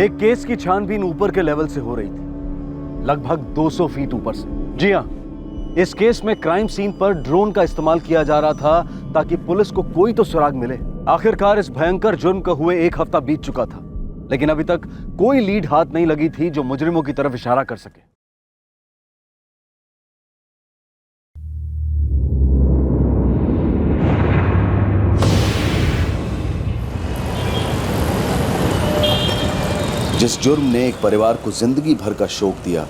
एक केस की छानबीन ऊपर के लेवल से हो रही थी, लगभग 200 फीट ऊपर से। जी हाँ, इस केस में क्राइम सीन पर ड्रोन का इस्तेमाल किया जा रहा था ताकि पुलिस को कोई तो सुराग मिले। आखिरकार इस भयंकर जुर्म को हुए 1 हफ्ता बीत चुका था, लेकिन अभी तक कोई लीड हाथ नहीं लगी थी जो मुजरिमों की तरफ इशारा कर सके। जिस जुर्म ने एक परिवार को जिंदगी भर का शोक दिया,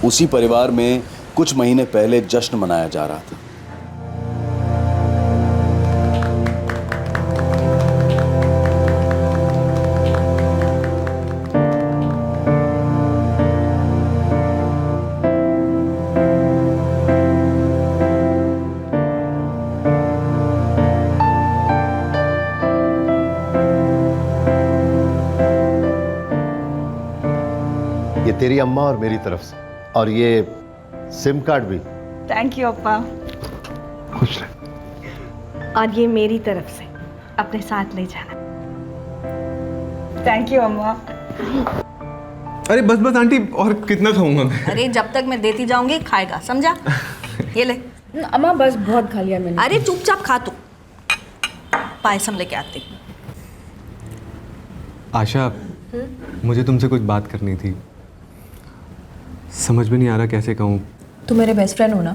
उसी परिवार में कुछ महीने पहले जश्न मनाया जा रहा था। ये तेरी अम्मा और मेरी तरफ से, और ये सिम कार्ड भी। थैंक यू अप्पा। खुश रह। और ये मेरी तरफ से, अपने साथ ले जाना। थैंक यू अम्मा। अरे बस बस आंटी, और कितना खाऊंगा मैं? अरे जब तक मैं देती जाऊंगी खाएगा, समझा? ये ले। अम्मा बस बहुत खा लिया मैंने। अरे चुपचाप खा तू। पायसम लेके आती। आशा, मुझे तुमसे कुछ बात करनी थी। समझ में नहीं आ रहा कैसे कहूँ। तुम मेरे बेस्ट फ्रेंड हो ना,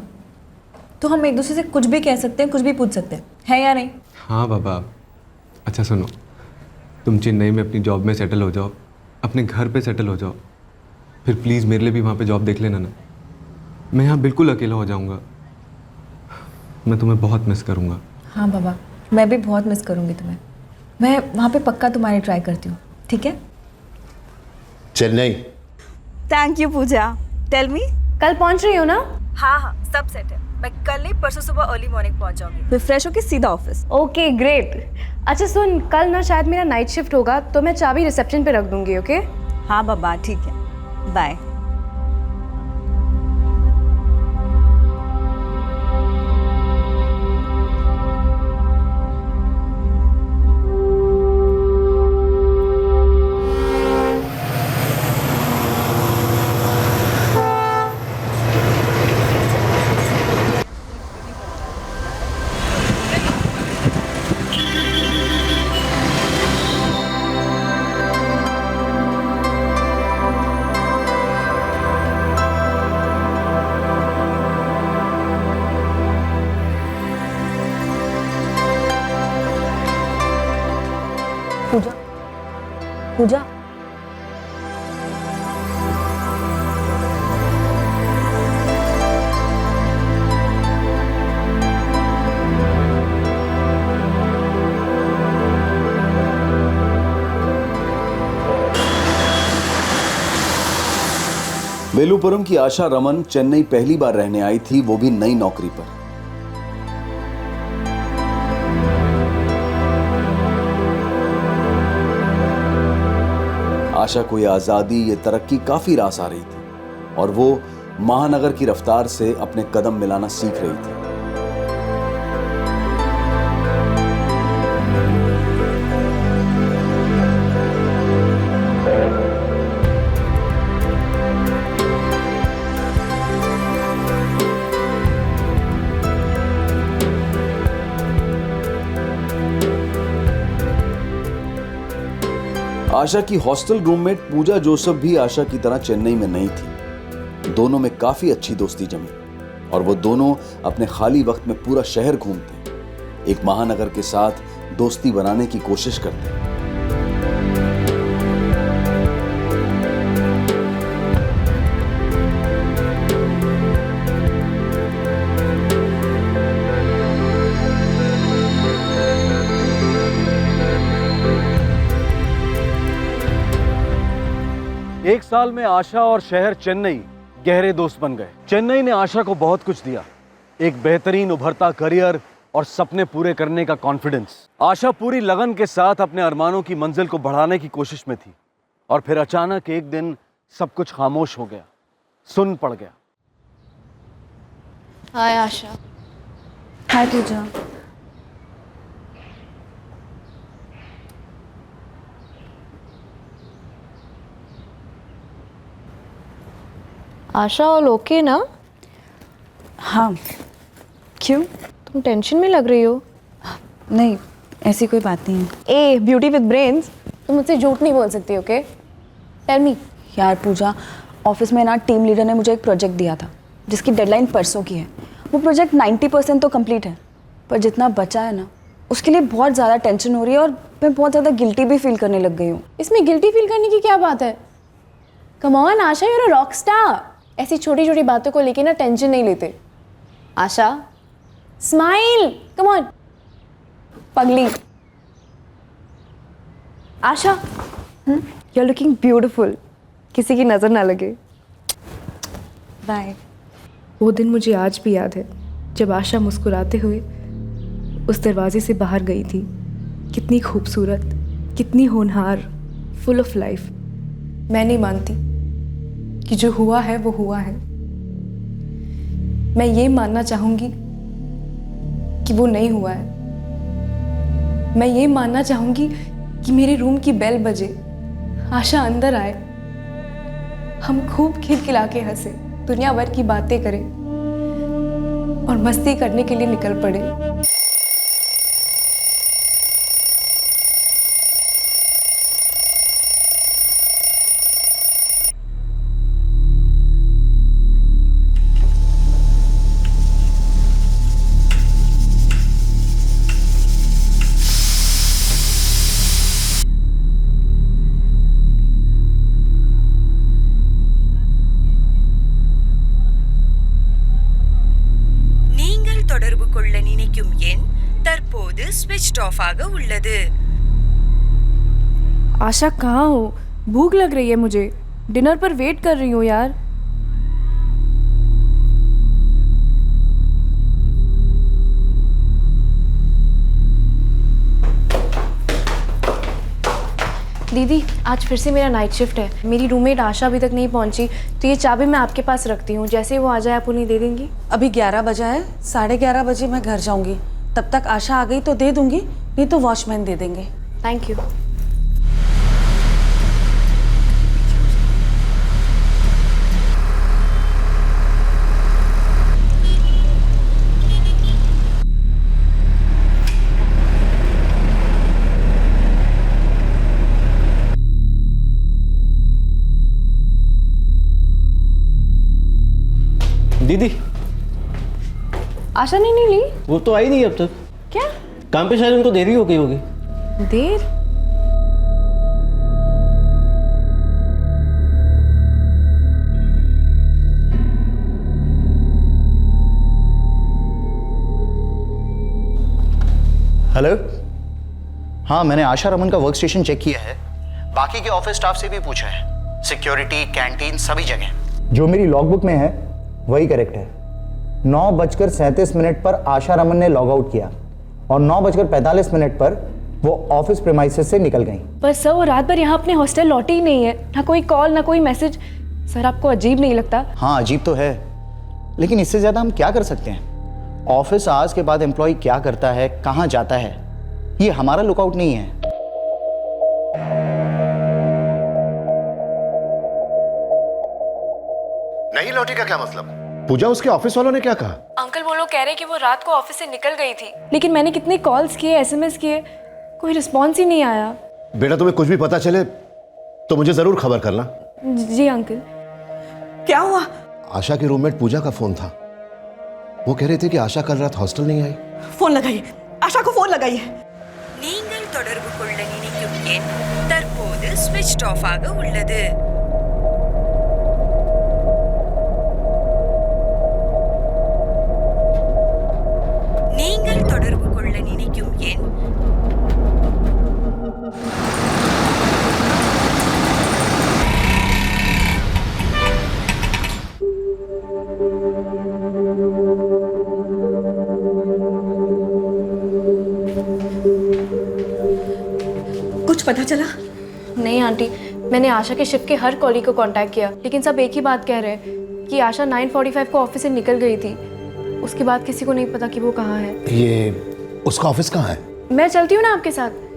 तो हम एक दूसरे से कुछ भी कह सकते हैं, कुछ भी पूछ सकते हैं, है या नहीं? हाँ बाबा। अच्छा सुनो, तुम चेन्नई में अपनी जॉब में सेटल हो जाओ, अपने घर पे सेटल हो जाओ, फिर प्लीज़ मेरे लिए भी वहाँ पे जॉब देख लेना ना। मैं यहाँ बिल्कुल अकेला हो जाऊँगा। मैं तुम्हें बहुत मिस करूँगा। हाँ बाबा, मैं भी बहुत मिस करूँगी तुम्हें। मैं वहाँ पे पक्का तुम्हारी ट्राई करती हूँ, ठीक है? Chennai. Thank you Pooja. Tell me, कल पहुँच रही हो ना? हाँ हाँ सब सेट है। मैं कल नहीं परसों सुबह अर्ली मॉर्निंग पहुंच जाऊंगी, फिर फ्रेश होके सीधा ऑफिस। Okay great. अच्छा सुन, कल ना शायद मेरा नाइट शिफ्ट होगा, तो मैं चाबी रिसेप्शन पे रख दूंगी, ओके? हाँ बाबा ठीक है, बाय। पूजा, पूजा। वेलुपुरम की आशा रमन चेन्नई पहली बार रहने आई थी, वो भी नई नौकरी पर। आशा को ये आजादी, ये तरक्की काफी रास आ रही थी और वो महानगर की रफ्तार से अपने कदम मिलाना सीख रही थी। आशा की हॉस्टल रूममेट पूजा जोसेफ भी आशा की तरह चेन्नई में नहीं थी। दोनों में काफी अच्छी दोस्ती जमी और वो दोनों अपने खाली वक्त में पूरा शहर घूमते, एक महानगर के साथ दोस्ती बनाने की कोशिश करते। एक साल में आशा और शहर चेन्नई गहरे दोस्त बन गए। चेन्नई ने आशा को बहुत कुछ दिया, एक बेहतरीन उभरता करियर और सपने पूरे करने का कॉन्फिडेंस। आशा पूरी लगन के साथ अपने अरमानों की मंजिल को बढ़ाने की कोशिश में थी और फिर अचानक एक दिन सब कुछ खामोश हो गया, सुन पड़ गया। हाय आशा। हाय पूजा। आशा ऑल ओके ना? हाँ। क्यों? तुम टेंशन में लग रही हो। नहीं, ऐसी कोई बात नहीं है। ए ब्यूटी विद ब्रेन्स, तुम मुझसे झूठ नहीं बोल सकती, ओके? Tell me. यार पूजा, ऑफिस में ना टीम लीडर ने मुझे एक प्रोजेक्ट दिया था जिसकी डेडलाइन परसों की है। वो प्रोजेक्ट 90% तो कंप्लीट है, पर जितना बचा है ना उसके लिए बहुत ज़्यादा टेंशन हो रही है और मैं बहुत ज़्यादा गिल्टी भी फील करने लग गई हूँ। इसमें गिल्टी फील करने की क्या बात है? Come on Asha, you are a rock star. ऐसी छोटी छोटी बातों को लेके ना टेंशन नहीं लेते। आशा स्माइल, कम ऑन पगली। आशा यू आर लुकिंग ब्यूटिफुल, किसी की नज़र ना लगे। बाय। वो दिन मुझे आज भी याद है जब आशा मुस्कुराते हुए उस दरवाजे से बाहर गई थी। कितनी खूबसूरत, कितनी होनहार, फुल ऑफ लाइफ। मैं नहीं मानती कि जो हुआ है वो हुआ है। मैं ये मानना चाहूँगी कि वो नहीं हुआ है। मैं ये मानना चाहूँगी कि मेरे रूम की बेल बजे, आशा अंदर आए, हम खूब खिलखिला के हंसे, दुनिया भर की बातें करें और मस्ती करने के लिए निकल पड़े। தொடர்பு கொள்ள நினைக்கும் எண் தற்போது ஸ்விட்ச்ட் ஆஃப் ஆக உள்ளது। आशा कहाँ हो? भूख लग रही है मुझे, डिनर पर वेट कर रही हूँ यार। दीदी आज फिर से मेरा नाइट शिफ्ट है। मेरी रूममेट आशा अभी तक नहीं पहुंची, तो ये चाबी मैं आपके पास रखती हूँ। जैसे ही वो आ जाए आप उन्हें दे देंगी। अभी 11 बजा है, 11:30 बजे मैं घर जाऊंगी। तब तक आशा आ गई तो दे दूंगी, नहीं तो वॉचमैन दे देंगे। Thank you. दीदी आशा ने नहीं ली? वो तो आई नहीं अब तक। क्या? काम पे शायद उनको देरी हो गई होगी। देर? हेलो। हाँ, मैंने आशा रमन का वर्क स्टेशन चेक किया है, बाकी के ऑफिस स्टाफ से भी पूछा है। सिक्योरिटी, कैंटीन, सभी जगह जो मेरी लॉगबुक में है वही करेक्ट है। 9:37 पर आशा रमन ने लॉग आउट किया और 9:45 पर वो ऑफिस प्रेमाइसेस से निकल गई। पर सर वो रात भर यहाँ अपने हॉस्टल लौटी ही नहीं है, ना कोई कॉल ना कोई मैसेज। सर आपको अजीब नहीं लगता? हाँ अजीब तो है, लेकिन इससे ज्यादा हम क्या कर सकते हैं? ऑफिस आवर्स के बाद एम्प्लॉय क्या करता है, कहाँ जाता है, ये हमारा लुकआउट नहीं है। नहीं लौटी का क्या मतलब? पूजा, उसके ऑफिस वालों ने क्या कहा? अंकल वो लोग कह रहे हैं कि वो रात को ऑफिस से निकल गई थी, लेकिन मैंने कितने कॉल्स किए, एसएमएस किए, कोई रिस्पॉन्स ही नहीं आया। बेटा तुम्हें कुछ भी पता चले तो मुझे जरूर खबर करना। जी अंकल। क्या हुआ? आशा की रूममेट पूजा का फोन था। वो कह रहे थे कि आशा कल रात हॉस्टल नहीं आई। फोन लगाइए, आशा को फोन लगाइए। நீங்கள் தொடர்பு கொள்ள நினைக்கும் எண் தற்போது ஸ்விட்ச்ட் ஆஃப் ஆக உள்ளது। நீங்கள் தொடர்பு கொள்ள நினைக்கும் எண் कुछ पता चला? नहीं आंटी, मैंने आशा के शिफ्ट के हर कॉलीग को कांटेक्ट किया, लेकिन सब एक ही बात कह रहे हैं कि आशा 9:45 को ऑफिस से निकल गई थी। उसके बाद किसी को नहीं पता कि वो कहाँ है। ये उसका ऑफिस कहाँ है? मैं चलती हूँ ना आपके साथ।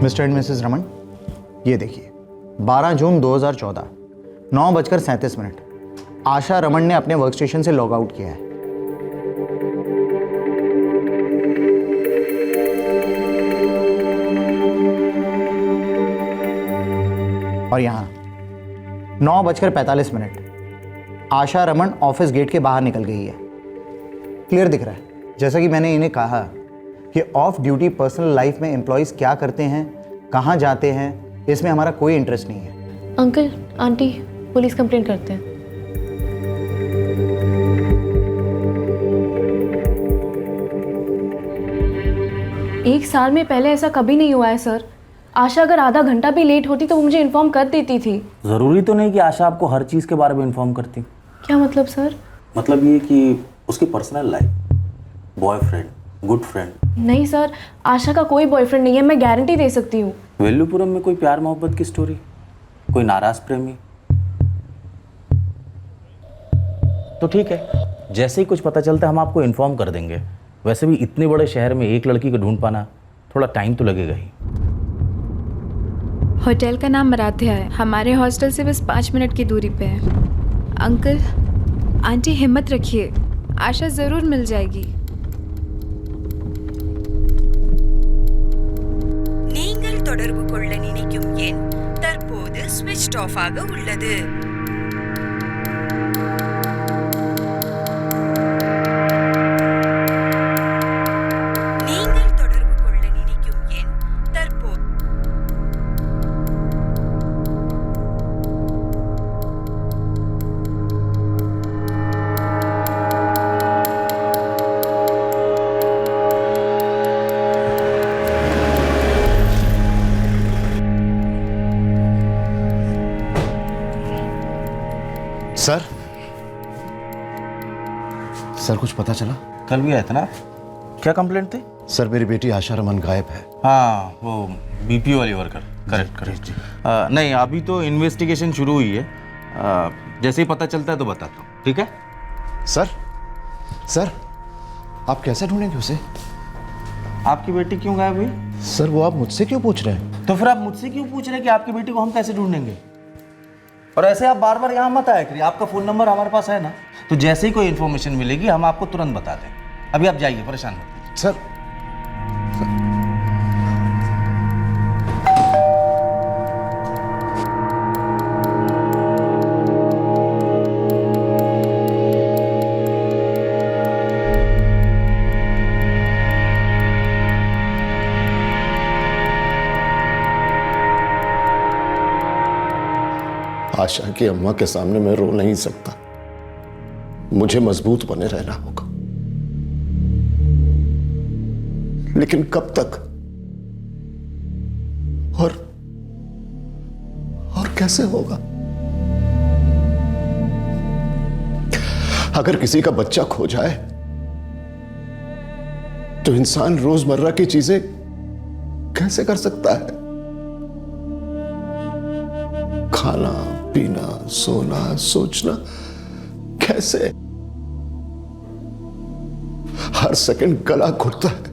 मिस्टर एंड मिसेस रमन, ये देखिए 12 जून 2014 9:37 आशा रमन ने अपने वर्क स्टेशन से लॉग आउट किया है। और यहां 9:45 आशा रमन ऑफिस गेट के बाहर निकल गई है। क्लियर दिख रहा है। जैसा कि मैंने इन्हें कहा कि ऑफ ड्यूटी पर्सनल लाइफ में एम्प्लॉयज़ क्या करते हैं, कहाँ जाते हैं, इसमें हमारा कोई इंटरेस्ट नहीं है। अंकल आंटी पुलिस कंप्लेंट करते हैं। एक साल में पहले ऐसा कभी नहीं हुआ है सर। आशा अगर आधा घंटा भी लेट होती तो वो मुझे इन्फॉर्म कर देती थी। ज़रूरी तो नहीं कि आशा आपको हर चीज़ के बारे में इन्फॉर्म करती। क्या मतलब सर? मतलब ये कि उसकी personal life, boyfriend, good friend. नहीं सर, आशा का कोई बॉयफ्रेंड नहीं है, मैं गारंटी दे सकती हूँ। वेल्लूपुरम में कोई प्यार मोहब्बत की स्टोरी, कोई नाराज प्रेमी? तो ठीक है, जैसे ही कुछ पता चलता है हम आपको इन्फॉर्म कर देंगे। वैसे भी इतने बड़े शहर में एक लड़की को ढूंढ पाना थोड़ा टाइम तो लगेगा ही। होटल का नाम मराठिया है, हमारे हॉस्टल से बस 5 मिनट की दूरी पे है। अंकल आंटी हिम्मत रखिए, आशा ज़रूर मिल जाएगी। நீங்கள் தொடர்பு கொள்ள நினைக்கும் எண் தற்போது ஸ்விட்ச் ஆஃப் ஆக உள்ளது. நீங்கள் தொடர்பு கொள்ள நினைக்கும் எண் தற்போது सर, सर कुछ पता चला? कल भी आया था ना? क्या कंप्लेंट थी? सर मेरी बेटी आशा रमन गायब है। हाँ, वो बीपीओ वाली वर्कर। Correct correct. नहीं, अभी तो इन्वेस्टिगेशन शुरू हुई है। जैसे ही पता चलता है तो बताता हूँ, ठीक है? सर, सर आप कैसे ढूंढेंगे उसे? आपकी बेटी क्यों गायब हुई? सर वो आप मुझसे क्यों पूछ रहे हैं? तो फिर आप मुझसे क्यों पूछ रहे हैं कि आपकी बेटी को हम कैसे ढूंढेंगे? और ऐसे आप बार बार यहाँ मत आया करिए। आपका फ़ोन नंबर हमारे पास है ना, तो जैसे ही कोई इन्फॉर्मेशन मिलेगी हम आपको तुरंत बता दें। अभी आप जाइए, परेशान मत कीजिए। सर, आशा की अम्मा के सामने मैं रो नहीं सकता। मुझे मजबूत बने रहना होगा। लेकिन कब तक और कैसे होगा? अगर किसी का बच्चा खो जाए तो इंसान रोजमर्रा की चीजें कैसे कर सकता है? खाना, पीना, सोना, सोचना कैसे? हर सेकंड गला घुटता है,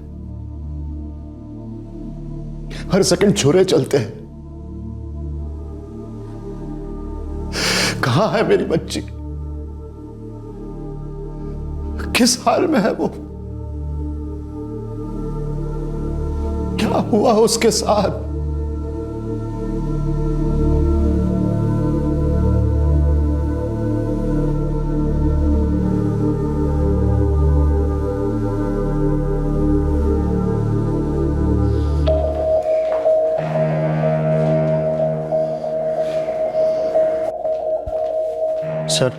हर सेकंड छुरे चलते हैं। कहां है मेरी बच्ची? किस हाल में है वो? क्या हुआ उसके साथ? सर,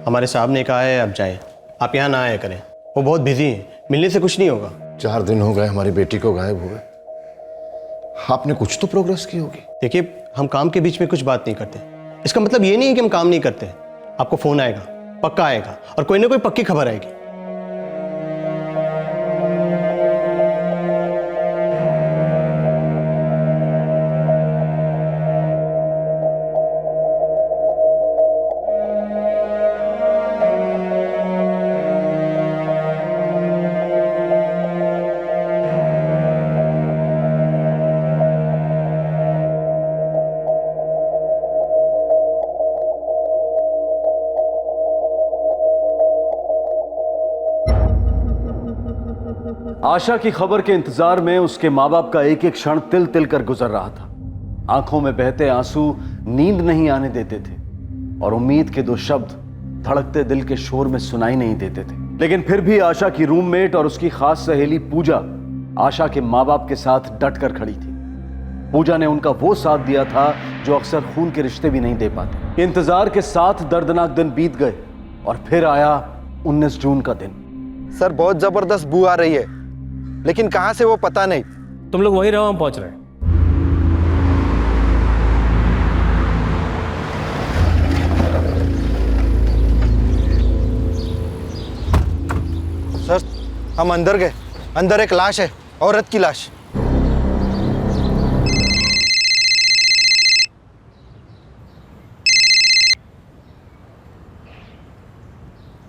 हमारे साहब ने कहा है अब जाएं। आप यहाँ ना आया करें, वो बहुत बिजी हैं, मिलने से कुछ नहीं होगा। 4 दिन हो गए हमारी बेटी को गायब हुए। आपने कुछ तो प्रोग्रेस की होगी। देखिए, हम काम के बीच में कुछ बात नहीं करते। इसका मतलब ये नहीं है कि हम काम नहीं करते। आपको फोन आएगा, पक्का आएगा, और कोई ना कोई पक्की खबर आएगी। आशा की खबर के इंतजार में उसके माँ बाप का एक एक क्षण तिल तिल कर गुजर रहा था। आंखों में बहते आंसू नींद नहीं आने देते थे और उम्मीद के दो शब्द धड़कते दिल के शोर में सुनाई नहीं देते थे। लेकिन फिर भी आशा की रूममेट और उसकी खास सहेली पूजा आशा के माँ बाप के साथ डट कर खड़ी थी। पूजा ने उनका वो साथ दिया था जो अक्सर खून के रिश्ते भी नहीं दे पाते। इंतजार के साथ दर्दनाक दिन बीत गए और फिर आया 19 जून का दिन। सर बहुत जबरदस्त बू आ रही है, लेकिन कहां से वो पता नहीं। तुम लोग वहीं रहो, हम पहुंच रहे हैं। सर हम अंदर गए, अंदर एक लाश है, औरत की लाश।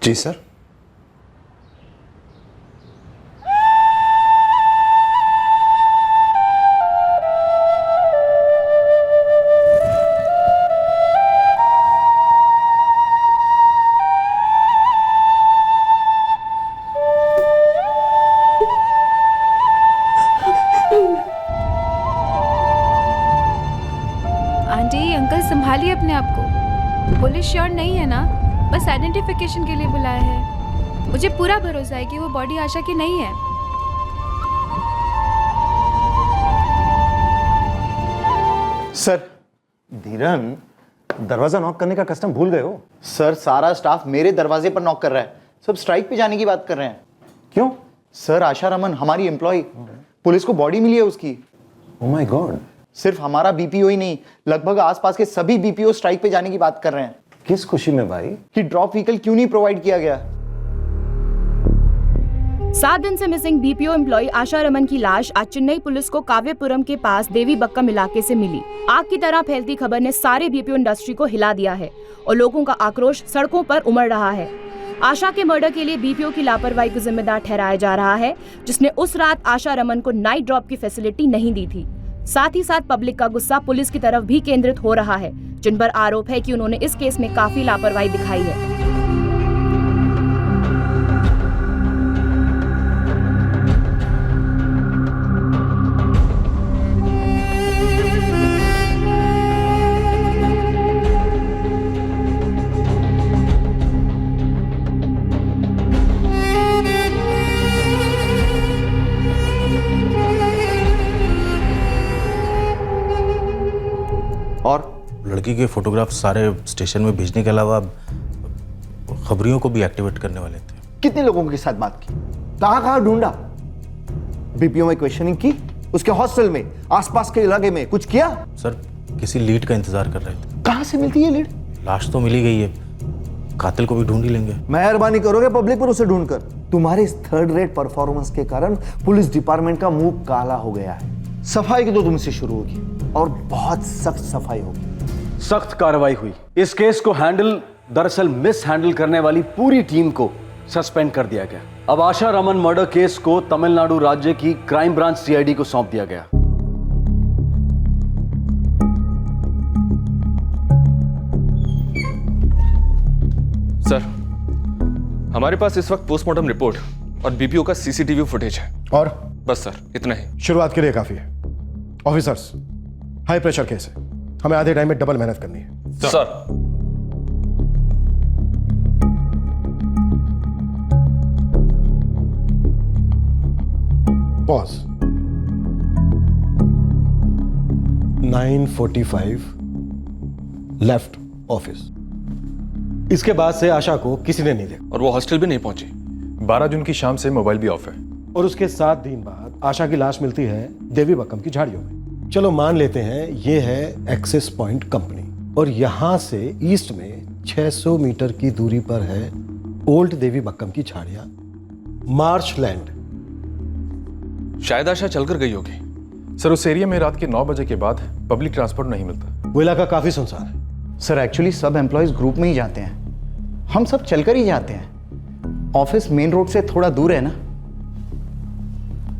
जी सर। आंटी अंकल संभालिए अपने आप को। पुलिस श्योर नहीं है ना, बस आइडेंटिफिकेशन के लिए बुलाया है। मुझे पूरा भरोसा है कि वो बॉडी आशा की नहीं है। सर धीरन, दरवाजा नॉक करने का कस्टम भूल गए हो? सर सारा स्टाफ मेरे दरवाजे पर नॉक कर रहा है। सब स्ट्राइक पे जाने की बात कर रहे हैं। क्यों? सर आशा रमन हमारी एम्प्लॉय, पुलिस को बॉडी मिली है उसकी। Oh my God. सिर्फ हमारा बीपीओ ही नहीं, लगभग आसपास के सभी बीपीओ स्ट्राइक पे जाने की बात कर रहे हैं। किस खुशी में भाई? कि ड्रॉप व्हीकल क्यों नहीं प्रोवाइड किया गया। 7 दिन से मिसिंग बीपीओ एम्प्लॉय आशा रमन की लाश आज चेन्नई पुलिस को काव्यपुरम के पास देवी बक्कम इलाके से मिली। आग की तरह फैलती खबर ने सारे बीपीओ इंडस्ट्री को हिला दिया है और लोगों का आक्रोश सड़कों पर उमड़ रहा है। आशा के मर्डर के लिए बीपीओ की लापरवाही को जिम्मेदार ठहराया जा रहा है, जिसने उस रात आशा रमन को नाइट ड्रॉप की फैसिलिटी नहीं दी थी। साथ ही साथ पब्लिक का गुस्सा पुलिस की तरफ भी केंद्रित हो रहा है, जिन पर आरोप है कि उन्होंने इस केस में काफी लापरवाही दिखाई है। और लड़की के फोटोग्राफ सारे स्टेशन में भेजने के अलावा खबरियों को भी एक्टिवेट करने वाले थे। कितने लोगों के साथ बात की, कहां ढूंढा? बीपीओ में क्वेश्चनिंग की, उसके हॉस्टल में, आसपास के इलाके में कुछ किया? सर किसी लीड का इंतजार कर रहे थे। कहां से मिलती है लीड? लाश तो मिली गई है, कातिल को भी ढूंढ ही लेंगे। मेहरबानी करोगे पब्लिक पर उसे ढूंढकर? तुम्हारे इस थर्ड रेट परफॉर्मेंस के कारण पुलिस डिपार्टमेंट का मुंह काला हो गया है। सफाई की तो तुमसे शुरू होगी और बहुत सख्त सफाई होगी। सख्त कार्रवाई हुई। इस केस को दरअसल मिस हैंडल करने वाली पूरी टीम को सस्पेंड कर दिया गया। अब आशा रमन मर्डर केस को तमिलनाडु राज्य की क्राइम ब्रांच सीआईडी को सौंप दिया गया। सर हमारे पास इस वक्त पोस्टमार्टम रिपोर्ट और बीपीओ का सीसीटीवी फुटेज है। और बस सर इतना ही। शुरुआत के लिए काफी है। ऑफिसर्स, हाई प्रेशर केस है, हमें आधे टाइम में डबल मेहनत करनी है। Sir pause. 9:45 left office. इसके बाद से आशा को किसी ने नहीं देखा और वो हॉस्टल भी नहीं पहुंची। 12 जून की शाम से मोबाइल भी ऑफ है। और उसके 7 दिन बाद आशा की लाश मिलती है देवी बक्कम की झाड़ियों में। चलो मान लेते हैं ये है एक्सेस पॉइंट कंपनी और यहां से ईस्ट में 600 मीटर की दूरी पर है ओल्ड देवी बक्कम की झाड़ियां, मार्श लैंड। शायद आशा चलकर गई होगी। सर उस एरिया में रात के 9 बजे के बाद पब्लिक ट्रांसपोर्ट नहीं मिलता। वो इलाका काफी सुनसान है। सर एक्चुअली सब एम्प्लॉयज ग्रुप में ही जाते हैं, हम सब चलकर ही जाते हैं। ऑफिस मेन रोड से थोड़ा दूर है ना।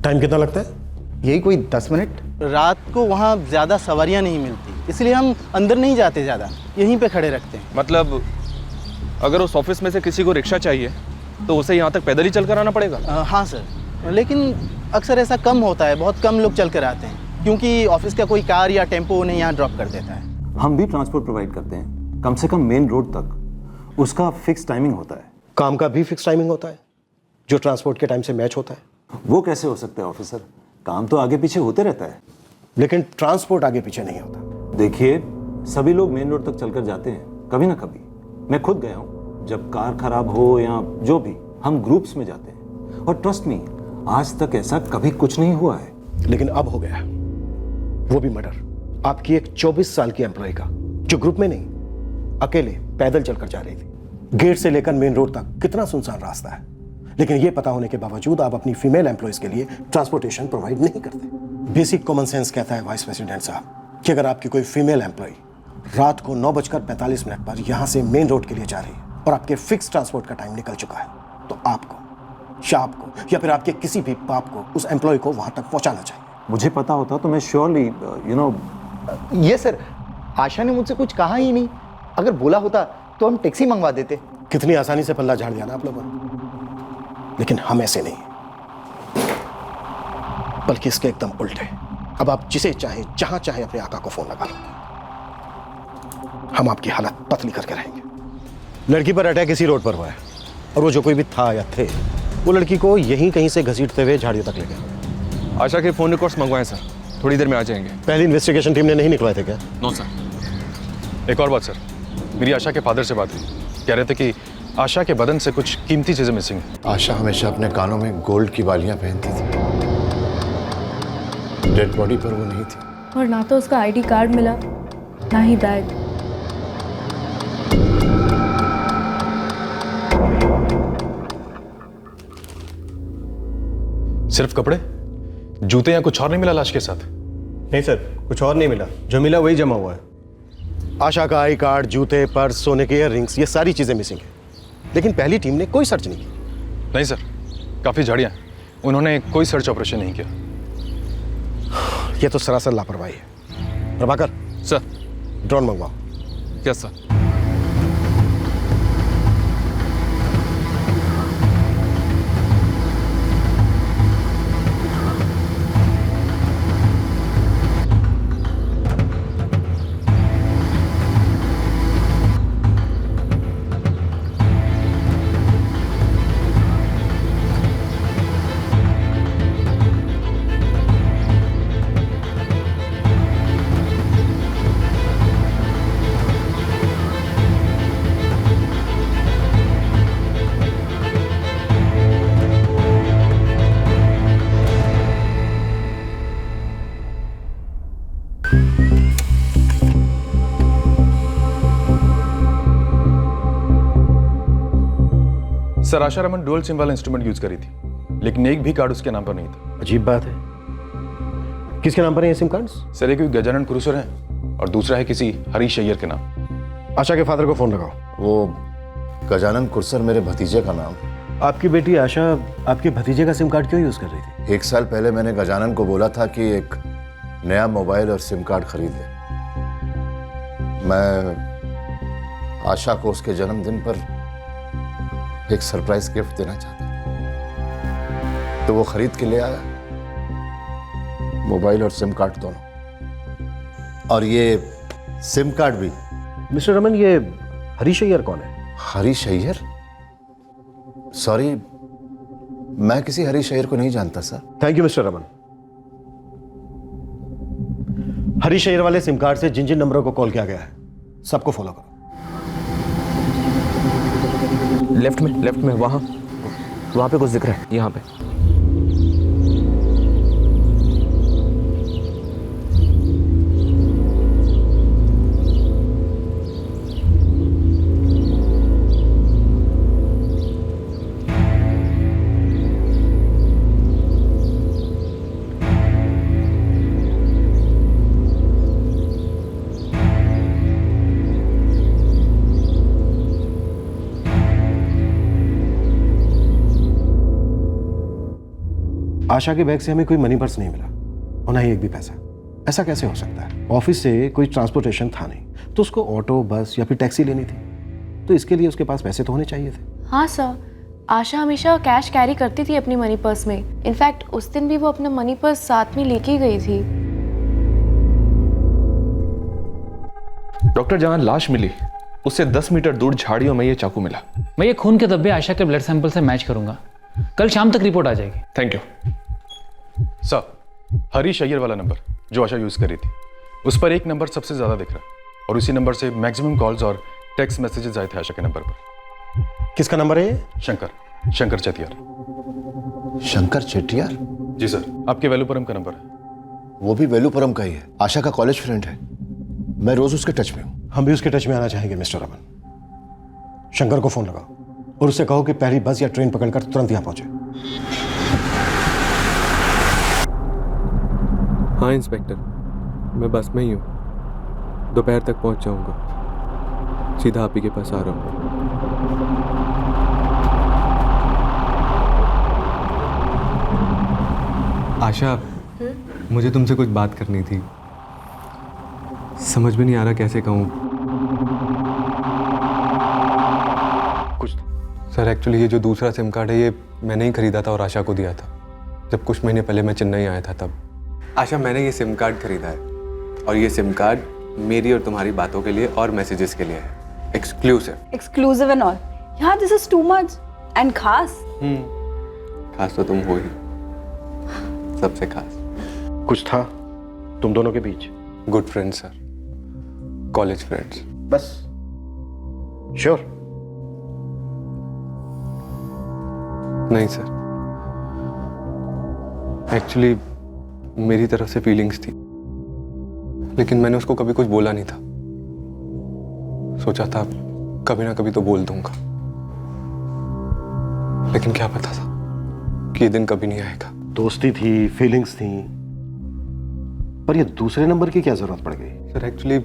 टाइम कितना लगता है? यही कोई 10 मिनट। रात को वहाँ ज्यादा सवारियाँ नहीं मिलती, इसलिए हम अंदर नहीं जाते, ज्यादा यहीं पे खड़े रखते हैं। मतलब अगर उस ऑफिस में से किसी को रिक्शा चाहिए तो उसे यहाँ तक पैदल ही चलकर आना पड़ेगा? हाँ सर, लेकिन अक्सर ऐसा कम होता है, बहुत कम लोग चल कर आते हैं क्योंकि ऑफिस का कोई कार या टेम्पो उन्हें यहाँ ड्रॉप कर देता है। हम भी ट्रांसपोर्ट प्रोवाइड करते हैं, कम से कम मेन रोड तक। उसका फिक्स टाइमिंग होता है। काम का भी फिक्स टाइमिंग होता है जो ट्रांसपोर्ट के टाइम से मैच होता है। वो कैसे हो सकता है ऑफिसर? काम तो आगे पीछे होते रहता है, लेकिन ट्रांसपोर्ट आगे पीछे नहीं होता। देखिए, सभी लोग मेन रोड तक चलकर जाते हैं, कभी ना कभी। मैं खुद गया हूँ, जब कार खराब हो या जो भी, हम ग्रुप्स में जाते हैं। और ट्रस्ट मी, आज तक ऐसा कभी कुछ नहीं हुआ है। लेकिन अब हो गया, वो भी मर्डर। आपकी एक 24 साल की एम्प्लॉय का, जो ग्रुप में नहीं, अकेले पैदल चलकर जा रही थी। गेट से लेकर मेन रोड तक कितना सुनसान रास्ता है, लेकिन ये पता होने के बावजूद आप अपनी फीमेल एम्प्लॉयज के लिए ट्रांसपोर्टेशन प्रोवाइड नहीं करते। बेसिक कॉमन सेंस कहता है वाइस प्रेसिडेंट साहब कि अगर आपकी कोई फीमेल एम्प्लॉय रात को 9:45 पर यहां से मेन रोड के लिए जा रही है और आपके फिक्स ट्रांसपोर्ट का टाइम निकल चुका है, तो आपको, शाप को या फिर आपके किसी भी पाप को उस एम्प्लॉय को वहां तक पहुंचाना चाहिए। मुझे पता होता तो मैं श्योरली ये सर, आशा ने मुझसे कुछ कहा ही नहीं। अगर बोला होता तो हम टैक्सी मंगवा देते। कितनी आसानी से पल्ला झाड़ दिया ना आप लोगों ने, लेकिन हम ऐसे नहीं, बल्कि इसके एकदम उल्टे। अब आप जिसे चाहे, जहां चाहे अपने आका को फोन लगा लो, हम आपकी हालत पतली करके रहेंगे। लड़की पर अटैक इसी रोड पर हुआ है और वो जो कोई भी था या थे, वो लड़की को यहीं कहीं से घसीटते हुए झाड़ियों तक ले गए। आशा के फोन रिकॉर्ड्स मंगवाए सर, थोड़ी देर में आ जाएंगे। पहली इन्वेस्टिगेशन टीम ने नहीं निकलवाए थे क्या? No sir. एक और बात सर, मेरी आशा के फादर से बात हुई, कह रहे थे कि आशा के बदन से कुछ कीमती चीजें मिसिंग हैं। आशा हमेशा अपने कानों में गोल्ड की बालियां पहनती थी, डेड बॉडी पर वो नहीं थी। और ना तो उसका आईडी कार्ड मिला, ना ही बैग। सिर्फ कपड़े, जूते या कुछ और नहीं मिला लाश के साथ? नहीं सर, कुछ और नहीं मिला। जो मिला वही जमा हुआ है। आशा का आई कार्ड, जूते, पर्स, सोने के इयररिंग्स, ये सारी चीजें मिसिंग है, लेकिन पहली टीम ने कोई सर्च नहीं की। नहीं सर, काफी झाड़ियां, उन्होंने कोई सर्च ऑपरेशन नहीं किया। ये तो सरासर लापरवाही है। प्रभाकर सर, ड्रोन मंगवाओ। Yes sir. Sir, Asha Raman dual SIM वाला इंस्ट्रूमेंट यूज करी थी, लेकिन एक भी कार्ड उसके नाम पर नहीं था। अजीब बात है। किसके नाम पर है ये सिम कार्ड्स? सर, एक गजानन कुरुसर है और दूसरा है किसी हरीश अय्यर के नाम। आशा के फादर को फोन लगाओ। वो गजानन कुरसर मेरे भतीजे का नाम। आपकी बेटी आशा आपके भतीजे का सिम कार्ड क्यों यूज कर रही थी? 1 साल पहले मैंने गजानन को बोला था कि एक नया मोबाइल और सिम कार्ड खरीद ले। मैं आशा को उसके जन्मदिन पर एक सरप्राइज गिफ्ट देना चाहता था, तो वो खरीद के ले आया, मोबाइल और सिम कार्ड दोनों। और ये सिम कार्ड भी। मिस्टर रमन, ये हरीश अय्यर कौन है? हरीश अय्यर? सॉरी, मैं किसी हरीश अय्यर को नहीं जानता sir. Thank you mister Raman. Harish Iyer वाले सिम कार्ड से जिन जिन नंबरों को कॉल किया गया है, सबको फॉलो करो। लेफ्ट में वहाँ पे कुछ दिख रहा है, यहाँ पे। आशा के बैग से हमें कोई मनी पर्स नहीं मिला और ना ही एक भी पैसा। ऐसा कैसे हो सकता है? ऑफिस से कोई ट्रांसपोर्टेशन था नहीं, तो उसको ऑटो, बस या फिर टैक्सी लेनी थी, तो इसके लिए उसके पास पैसे तो होने चाहिए थे। हाँ सर, आशा हमेशा कैश कैरी करती थी अपनी मनी पर्स में। इनफैक्ट उस दिन भी वो अपना मनी पर्स साथ में लेके गई थी। डॉक्टर, जहां लाश मिली उससे 10 मीटर दूर झाड़ियों में ये चाकू मिला। मैं ये खून के धब्बे आशा के ब्लड सैंपल से मैच करूंगा। कल शाम तक रिपोर्ट आ जाएगी। Thank you sir. Harish Iyer वाला नंबर जो आशा यूज कर रही थी, उस पर एक नंबर सबसे ज्यादा दिख रहा है और उसी नंबर से मैक्सिमम कॉल्स और टेक्स्ट मैसेजेस आए थे आशा के नंबर पर। किसका नंबर है ये? शंकर चेटियार। शंकर चेटियार? जी सर, आपके वेलुपुरम का नंबर है। वो भी वेलुपुरम का ही है, आशा का कॉलेज फ्रेंड है। मैं रोज उसके टच में हूं। हम भी उसके टच में आना चाहेंगे मिस्टर रमन। शंकर को फोन लगाओ और उससे कहो कि पहली बस या ट्रेन पकड़कर तुरंत यहां पहुंचे। हाँ इंस्पेक्टर, मैं बस में ही हूँ। दोपहर तक पहुंच जाऊंगा। सीधा आप ही के पास आ रहा हूँ। आशा, मुझे तुमसे कुछ बात करनी थी। समझ में नहीं आ रहा कैसे कहूँ। कुछ सर, एक्चुअली ये जो दूसरा सिम कार्ड है ये मैंने ही खरीदा था और आशा को दिया था जब कुछ महीने पहले मैं चेन्नई आया था। तब आशा, मैंने ये सिम कार्ड खरीदा है और ये सिम कार्ड मेरी और तुम्हारी बातों के लिए और मैसेजेस के लिए है। Exclusive and all. यार this is too much. And खास खास तो तुम हो ही, सबसे खास। कुछ था तुम दोनों के बीच? Good friends sir, college friends. बस? श्योर? नहीं सर, एक्चुअली मेरी तरफ से फीलिंग्स थी, लेकिन मैंने उसको कभी कुछ बोला नहीं था। सोचा था कभी ना कभी तो बोल दूंगा, लेकिन क्या पता था कि ये दिन कभी नहीं आएगा। दोस्ती थी, फीलिंग्स थी, पर ये दूसरे नंबर की क्या जरूरत पड़ गई? सर एक्चुअली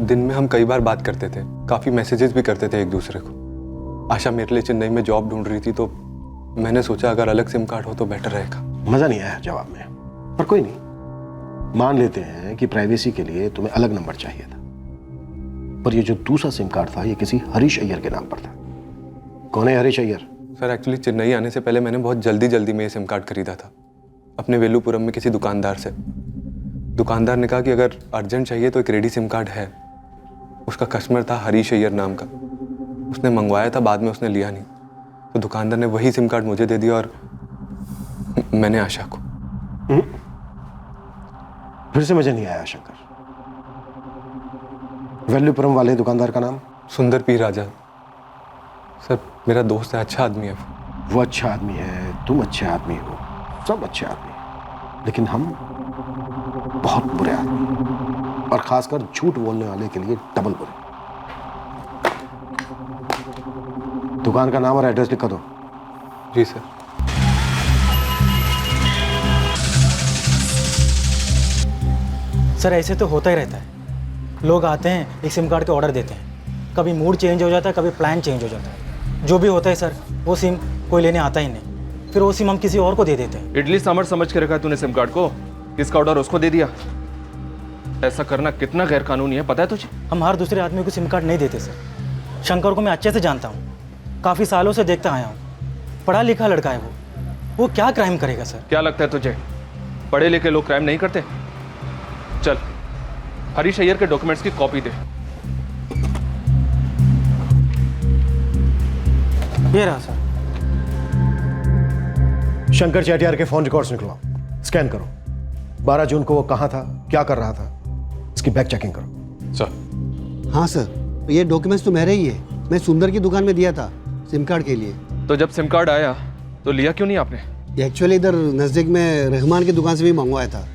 दिन में हम कई बार बात करते थे, काफी मैसेजेस भी करते थे एक दूसरे को। आशा मेरे लिए चेन्नई में जॉब ढूंढ रही थी, तो मैंने सोचा अगर अलग सिम कार्ड हो तो बेटर रहेगा। मजा नहीं आया जवाब में, पर कोई नहीं, मान लेते हैं कि प्राइवेसी के लिए तुम्हें अलग नंबर चाहिए था। पर ये जो दूसरा सिम कार्ड था ये किसी हरीश अय्यर के नाम पर था। कौन है हरीश अय्यर? सर एक्चुअली चेन्नई आने से पहले मैंने बहुत जल्दी में ये सिम कार्ड खरीदा था अपने वेलुपुरम में किसी दुकानदार से। दुकानदार ने कहा कि अगर अर्जेंट चाहिए तो एक रेडी सिम कार्ड है। उसका कस्टमर था हरीश अय्यर नाम का। उसने मंगवाया था, बाद में उसने लिया नहीं, तो दुकानदार ने वही सिम कार्ड मुझे दे दिया और मैंने आशा को। फिर से मुझे नहीं आया शंकर। वेलुपुरम वाले दुकानदार का नाम? सुंदर पी राजा। सर मेरा दोस्त है, अच्छा आदमी है। वो अच्छा आदमी है, तुम अच्छे आदमी हो, सब अच्छे आदमी हैं, लेकिन हम बहुत बुरे आदमी, और खासकर झूठ बोलने वाले के लिए डबल बुरे। दुकान का नाम और एड्रेस लिखा दो। जी सर। सर ऐसे तो होता ही रहता है। लोग आते हैं, एक सिम कार्ड के ऑर्डर देते हैं, कभी मूड चेंज हो जाता है, कभी प्लान चेंज हो जाता है। जो भी होता है सर, वो सिम कोई लेने आता ही नहीं, फिर वो सिम हम किसी और को दे देते हैं। इडली सांभर समझ के रखा है तूने सिम कार्ड को, किसका ऑर्डर उसको दे दिया। ऐसा करना कितना गैर कानूनी है पता है तुझे? हम हर दूसरे आदमी को सिम कार्ड नहीं देते सर। शंकर को मैं अच्छे से जानता हूँ, काफ़ी सालों से देखता आया हूँ, पढ़ा लिखा लड़का है वो क्या क्राइम करेगा सर? क्या लगता है तुझे पढ़े लिखे लोग क्राइम नहीं करते? चल हरीश अय्यर के डॉक्यूमेंट्स की कॉपी दे। ये रहा सर। शंकर चेटियार के फोन रिकॉर्ड्स निकलवाओ, स्कैन करो। 12 जून को वो कहाँ था, क्या कर रहा था, इसकी बैक चेकिंग करो। सर। हाँ सर, ये डॉक्यूमेंट्स तो मेरे ही है। मैं सुंदर की दुकान में दिया था सिम कार्ड के लिए। तो जब सिम कार्ड आया तो लिया क्यों नहीं आपने? एक्चुअली इधर नज़दीक में रहमान की दुकान से भी मंगवाया था,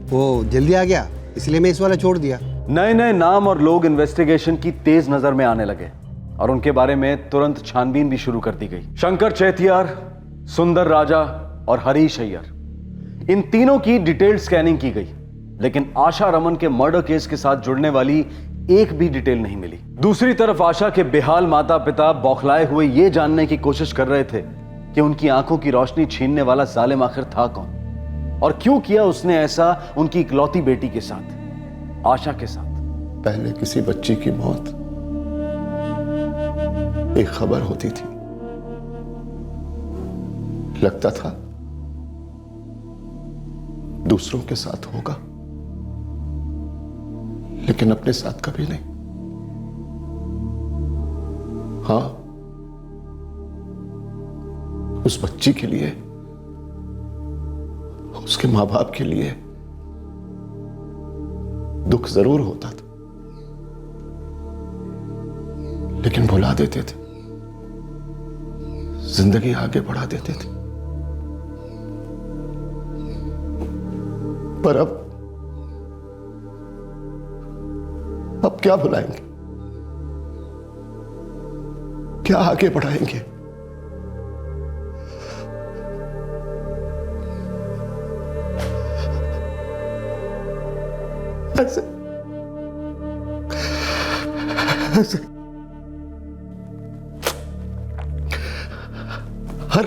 वो जल्दी आ गया इसलिए मैं इस वाला छोड़ दिया। नए नए नाम और लोग इन्वेस्टिगेशन की तेज नजर में आने लगे और उनके बारे में तुरंत छानबीन भी शुरू कर दी गई। शंकर चेतियार, सुंदर राजा और हरीश अय्यर, इन तीनों की डिटेल्ड स्कैनिंग की गई, लेकिन आशा रमन के मर्डर केस के साथ जुड़ने वाली एक भी डिटेल नहीं मिली। दूसरी तरफ आशा के बेहाल माता पिता बौखलाए हुए ये जानने की कोशिश कर रहे थे कि उनकी आंखों की रोशनी छीनने वाला जालिम आखिर था कौन और क्यों किया उसने ऐसा उनकी इकलौती बेटी के साथ, आशा के साथ। पहले किसी बच्ची की मौत एक खबर होती थी, लगता था दूसरों के साथ होगा, लेकिन अपने साथ कभी नहीं। हाँ, उस बच्ची के लिए, उसके मां बाप के लिए दुख जरूर होता था, लेकिन भुला देते थे, जिंदगी आगे बढ़ा देते थे। पर अब क्या भुलाएंगे, क्या आगे बढ़ाएंगे? ऐसे हर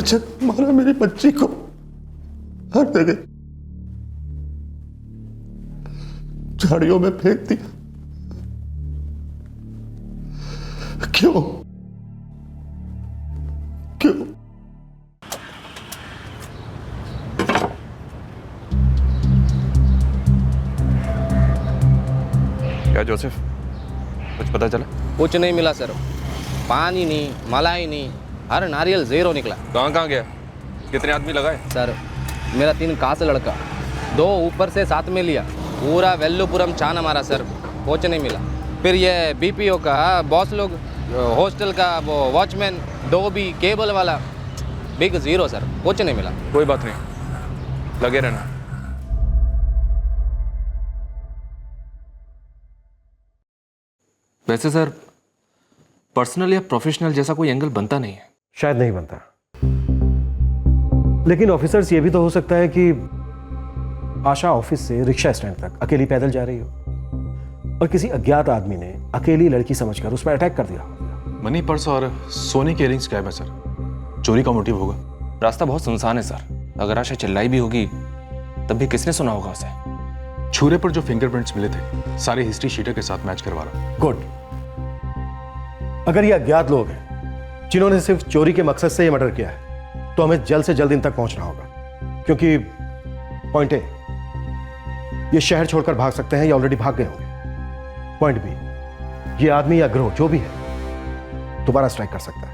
जगह मारा मेरी बच्ची को, हर जगह झाड़ियों में फेंक दिया। क्यों क्यों? क्या जोसेफ, कुछ पता चला? कुछ नहीं मिला सर, पानी नहीं, मलाई नहीं, हर नारियल ज़ीरो निकला। कहाँ गया? कितने आदमी लगाए? सर मेरा 3 कास लड़का, 2 ऊपर से साथ में लिया, पूरा वेल्लुपुरम छाना मारा सर, कुछ नहीं मिला। फिर ये बीपीओ का बॉस लोग, हॉस्टल का वो वॉचमैन, डोबी, केबल वाला, बिग ज़ीरो सर, कुछ नहीं मिला। कोई बात नहीं, लगे रहना। वैसे सर, पर्सनल या प्रोफेशनल जैसा कोई एंगल बनता नहीं है। शायद नहीं बनता, लेकिन ऑफिसर्स ये भी तो हो सकता है कि आशा ऑफिस से रिक्शा स्टैंड तक अकेली पैदल जा रही हो और किसी अज्ञात आदमी ने अकेली लड़की समझकर उस पर अटैक कर दिया। मनी, पर्स और सोने के इयरिंग्स गायब है सर, चोरी का मोटिव होगा। रास्ता बहुत सुनसान है सर, अगर आशा चिल्लाई भी होगी तब भी किसने सुना होगा उसे? छुरे पर जो फिंगरप्रिंट्स मिले थे सारे हिस्ट्री शीटर के साथ मैच करवा रहा। गुड। अगर ये अज्ञात लोग हैं जिन्होंने सिर्फ चोरी के मकसद से ये मर्डर किया है, तो हमें जल्द से जल्द इन तक पहुंचना होगा, क्योंकि पॉइंट ए, ये शहर छोड़कर भाग सकते हैं या ऑलरेडी भाग गए होंगे। पॉइंट बी, ये आदमी या ग्रोह जो भी है दोबारा स्ट्राइक कर सकता है।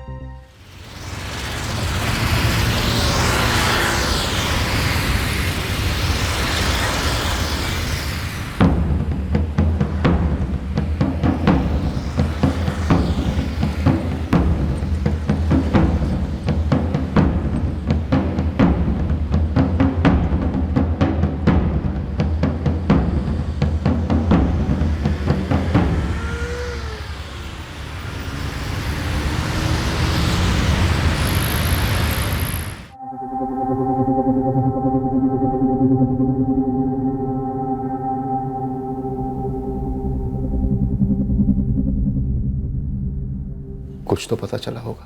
कुछ तो पता चला होगा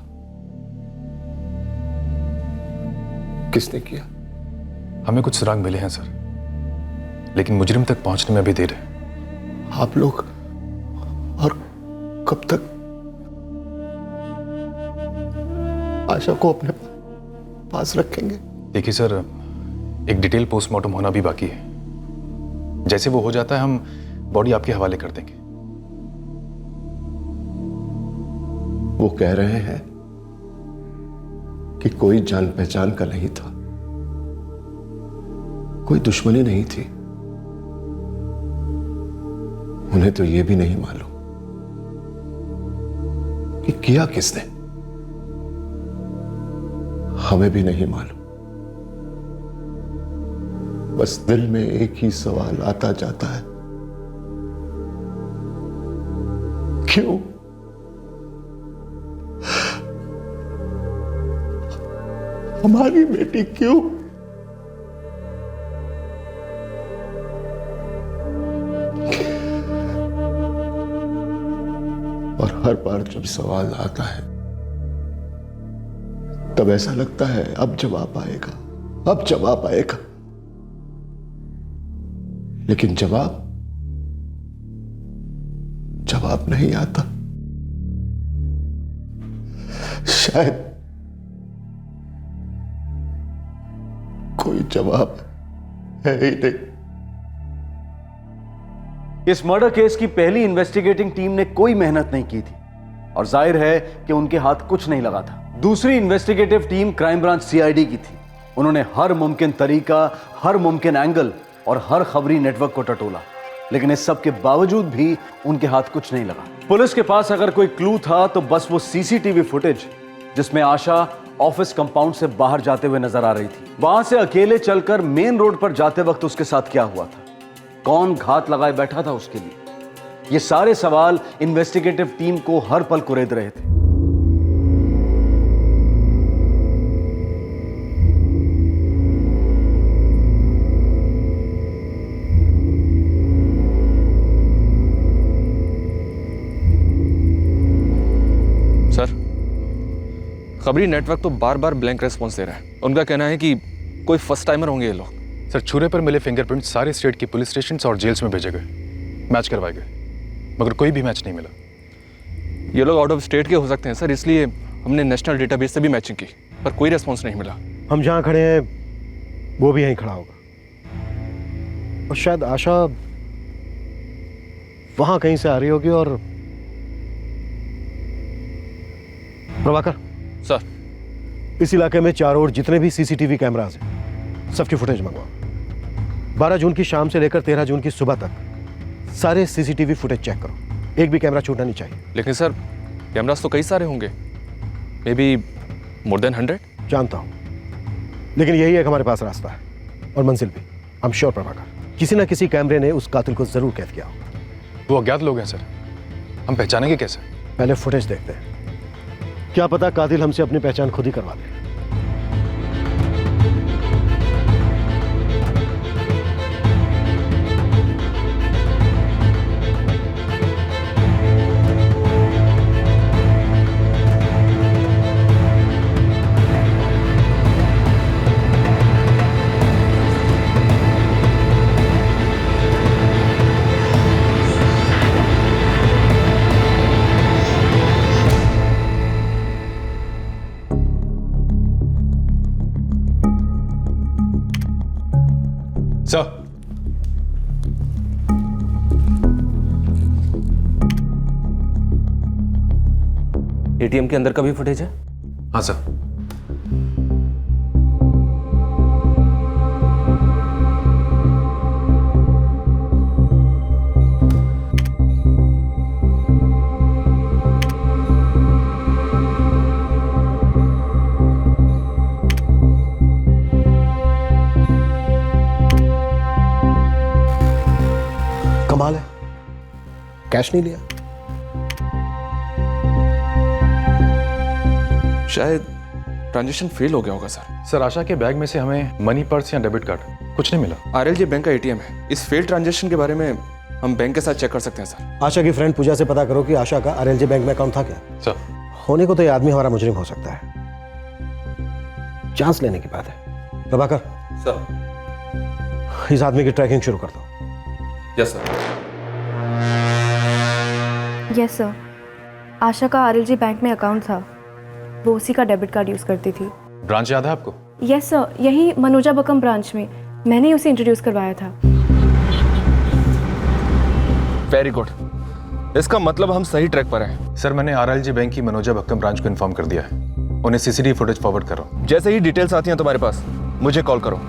किसने किया। हमें कुछ सुराग मिले हैं सर, लेकिन मुजरिम तक पहुंचने में अभी देर है। आप लोग और कब तक आशा को अपने पास रखेंगे? देखिए सर, एक डिटेल पोस्टमार्टम होना भी बाकी है। जैसे वो हो जाता है हम बॉडी आपके हवाले कर देंगे। वो कह रहे हैं कि कोई जान पहचान का नहीं था, कोई दुश्मनी नहीं थी। उन्हें तो यह भी नहीं मालूम कि किया किसने, हमें भी नहीं मालूम। बस दिल में एक ही सवाल आता जाता है, क्यों? हमारी बेटी क्यों? और हर बार जब सवाल आता है तब ऐसा लगता है अब जवाब आएगा, अब जवाब आएगा, लेकिन जवाब नहीं आता। शायद कोई जवाब है ही नहीं। इस मर्डर केस की पहली इन्वेस्टिगेटिंग टीम ने कोई मेहनत नहीं की थी और जाहिर है कि उनके हाथ कुछ नहीं लगा था। दूसरी investigative team crime branch CID की थी। उन्होंने हर मुमकिन तरीका, हर मुमकिन एंगल और हर खबरी नेटवर्क को टटोला, लेकिन इस सब के बावजूद भी उनके हाथ कुछ नहीं लगा। पुलिस के पास अगर कोई क्लू था तो बस वो सीसीटीवी फुटेज जिसमें आशा ऑफिस कंपाउंड से बाहर जाते हुए नजर आ रही थी। वहां से अकेले चलकर मेन रोड पर जाते वक्त उसके साथ क्या हुआ था, कौन घात लगाए बैठा था उसके लिए, ये सारे सवाल इन्वेस्टिगेटिव टीम को हर पल कुरेद रहे थे। सर, खबरी नेटवर्क तो बार बार ब्लैंक रेस्पॉन्स दे रहा है। उनका कहना है कि कोई फर्स्ट टाइमर होंगे ये लोग। सर, छुरे पर मिले फिंगरप्रिंट सारे स्टेट की पुलिस स्टेशन और जेल्स में भेजे गए, मैच करवाए गए, मगर कोई भी मैच नहीं मिला। ये लोग आउट ऑफ स्टेट के हो सकते हैं सर, इसलिए हमने नेशनल डेटाबेस से भी मैचिंग की, पर कोई रेस्पॉन्स नहीं मिला। हम जहाँ खड़े हैं वो भी यहीं खड़ा होगा और शायद आशा वहां कहीं से आ रही होगी। और प्रभाकर सर, इस इलाके में चारों ओर जितने भी सीसीटीवी कैमरास हैं सबकी फुटेज मंगवाओ। 12 जून की शाम से लेकर 13 जून की सुबह तक सारे सीसीटीवी फुटेज चेक करो, एक भी कैमरा छूटना नहीं चाहिए। लेकिन सर, कैमरास तो कई सारे होंगे, मे बी मोर देन 100। जानता हूं, लेकिन यही एक हमारे पास रास्ता है और मंजिल भी। आई एम श्योर प्रभाकर, किसी ना किसी कैमरे ने उस कातिल को जरूर कैद किया हो। वो अज्ञात लोग हैं सर, हम पहचानेंगे कैसे? पहले फुटेज देखते हैं, क्या पता कातिल हमसे अपनी पहचान खुद ही करवा दे। सर, एटीएम के अंदर का भी फुटेज है? हाँ सर। कमाल है, कैश नहीं लिया। शायद ट्रांजैक्शन फेल हो गया होगा सर। सर, आशा के बैग में से हमें मनी पर्स या डेबिट कार्ड कुछ नहीं मिला। आरएलजी बैंक का एटीएम है। इस फेल ट्रांजैक्शन के बारे में हम बैंक के साथ चेक कर सकते हैं सर। आशा की फ्रेंड पूजा से पता करो कि आशा का आरएलजी बैंक में अकाउंट था क्या। सर, होने को तो ये आदमी हमारा मुजरिम हो सकता है, चांस लेने की बात है। प्रभाकर सर, इस आदमी की ट्रैकिंग शुरू कर दो। Yes sir. यस सर, आशा का आरएलजी बैंक में अकाउंट था, वो उसी का डेबिट कार्ड यूज़ करती थी। ब्रांच याद है आपको? यस सर, यही मनोजा बकम ब्रांच में, मैंने ही उसे इंट्रोड्यूस करवाया था। वेरी गुड, इसका मतलब हम सही ट्रैक पर हैं। सर, मैंने आरएलजी बैंक की मनोजा बक्कम ब्रांच को इन्फॉर्म कर दिया है, उन्हें सीसीटीवी फुटेज फॉरवर्ड करो। जैसे ही डिटेल्स आती हैं तुम्हारे पास मुझे कॉल करो।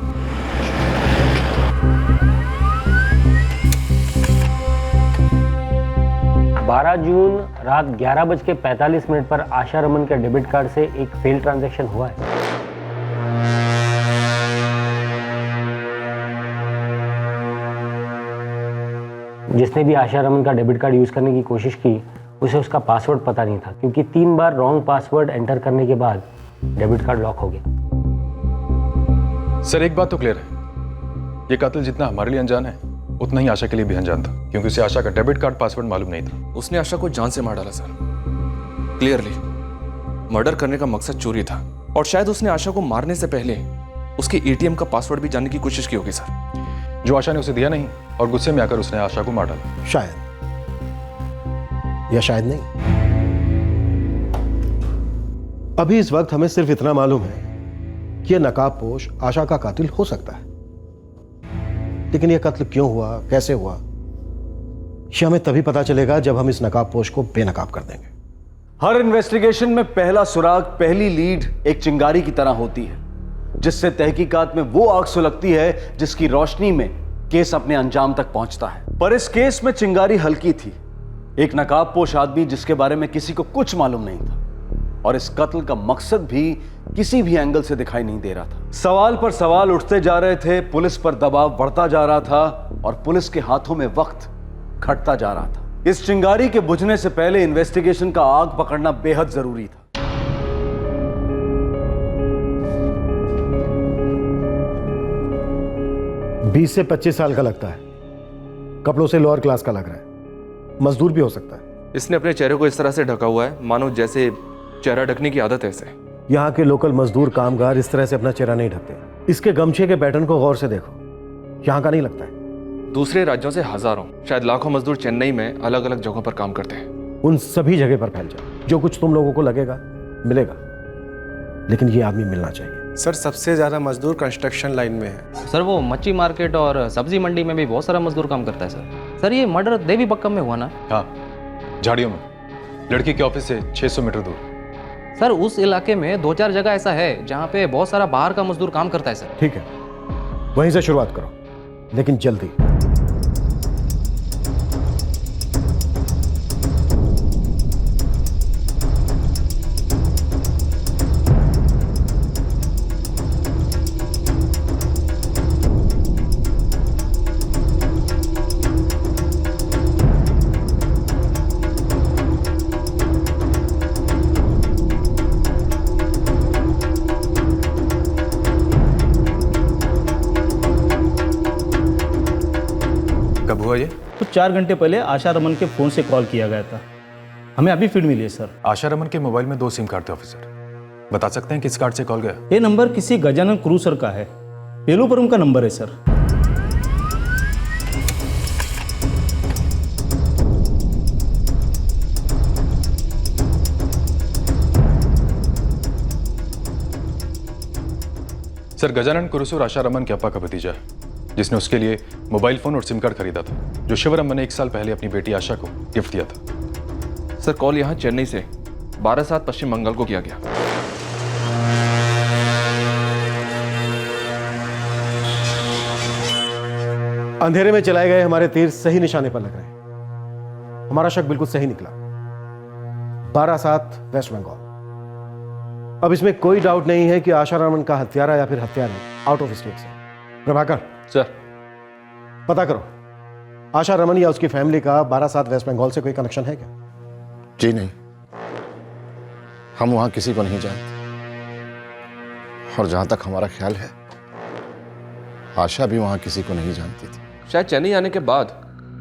बारह जून रात 11:45 पर आशा रमन के डेबिट कार्ड से एक फेल ट्रांजैक्शन हुआ है। जिसने भी आशा रमन का डेबिट कार्ड यूज़ करने की कोशिश की उसे उसका पासवर्ड पता नहीं था, क्योंकि 3 बार रॉन्ग पासवर्ड एंटर करने के बाद डेबिट कार्ड लॉक हो गया। सर, एक बात तो क्लियर है, ये कातिल जितना हमारे लिए अनजान है उतना ही आशा के लिए भी अनजान था, क्योंकि उसे आशा का डेबिट कार्ड पासवर्ड मालूम नहीं था। उसने आशा को जान से मार डाला सर। क्लियरली मर्डर करने का मकसद चोरी था, और शायद उसने आशा को मारने से पहले उसके एटीएम का पासवर्ड भी जानने की कोशिश की होगी सर, जो आशा ने उसे दिया नहीं, और गुस्से में आकर उसने आशा को मार डाला। शायद या शायद नहीं। अभी इस वक्त हमें सिर्फ इतना मालूम है कि यह नकाबपोश आशा का कातिल हो सकता है, लेकिन यह कत्ल क्यों हुआ, कैसे हुआ, ये हमें तभी पता चलेगा जब हम इस नकाबपोश को बेनकाब कर देंगे। हर इन्वेस्टिगेशन में पहला सुराग, पहली लीड एक चिंगारी की तरह होती है, जिससे तहकीकात में वो आग सुलगती है जिसकी रोशनी में केस अपने अंजाम तक पहुंचता है। पर इस केस में चिंगारी हल्की थी। एक नकाबपोश आदमी जिसके बारे में किसी को कुछ मालूम नहीं था, और इस कत्ल का मकसद भी किसी भी एंगल से दिखाई नहीं दे रहा था। सवाल पर सवाल उठते जा रहे थे, पुलिस पर दबाव बढ़ता जा रहा था और पुलिस के हाथों में वक्त घटता जा रहा था। इस चिंगारी के बुझने से पहले इन्वेस्टिगेशन का आग पकड़ना बेहद जरूरी था। बीस से 25 साल का लगता है, कपड़ों से लोअर क्लास का लग रहा है, मजदूर भी हो सकता है। इसने अपने चेहरे को इस तरह से ढका हुआ है मानो जैसे चेहरा ढकने की आदत है इसे। यहाँ के लोकल मजदूर कामगार इस तरह से अपना चेहरा नहीं ढकते। इसके गमछे के पैटर्न को गौर से देखो, यहाँ का नहीं लगता है। दूसरे राज्यों से हजारों, शायद लाखों मजदूर चेन्नई में अलग अलग जगहों पर काम करते हैं। उन सभी जगह पर फैल जाए, जो कुछ तुम लोगों को लगेगा मिलेगा, लेकिन ये आदमी मिलना चाहिए। सर सबसे ज़्यादा मजदूर कंस्ट्रक्शन लाइन में है। सर वो मच्छी मार्केट और सब्जी मंडी में भी बहुत सारा मजदूर काम करता है सर। सर ये मर्डर देवी बक्कम में हुआ ना? हाँ, झाड़ियों में, लड़की के ऑफिस से 600 मीटर दूर। सर उस इलाके में 2-4 जगह ऐसा है जहाँ पे बहुत सारा बाहर का मजदूर काम करता है सर। ठीक है, वहीं से शुरुआत करो, लेकिन जल्दी। कब हुआ ये? तो 4 घंटे पहले आशा रमन के फ़ोन से कॉल किया गया था। हमें अभी फीड मिली है सर। आशा रमन के मोबाइल में 2 सिम कार्ड थे ऑफिसर। बता सकते हैं किस कार्ड से कॉल गया? ये नंबर किसी गजानन क्रूसर का है, बेलूपुरम का नंबर है सर। सर गजानन कुरुसुर आशा रमन के अप्पा का भतीजा है, जिसने उसके लिए मोबाइल फोन और सिम कार्ड खरीदा था, जो शिवरमन ने 1 साल पहले अपनी बेटी आशा को गिफ्ट दिया था। सर कॉल यहाँ चेन्नई से 12/7 पश्चिम बंगाल को किया गया। अंधेरे में चलाए गए हमारे तीर सही निशाने पर लग रहे हैं। हमारा शक बिल्कुल सही निकला। 12/7 वेस्ट बंगाल। अब इसमें कोई डाउट नहीं है कि आशा रमन का हत्यारा या फिर हत्यारी आउट ऑफ स्टेट से। प्रभाकर सर पता करो, आशा रमन या उसकी फैमिली का 12/7 वेस्ट बंगाल से कोई कनेक्शन है क्या? जी नहीं, हम वहां किसी को नहीं जानते, और जहां तक हमारा ख्याल है आशा भी वहां किसी को नहीं जानती थी। शायद चेन्नई आने के बाद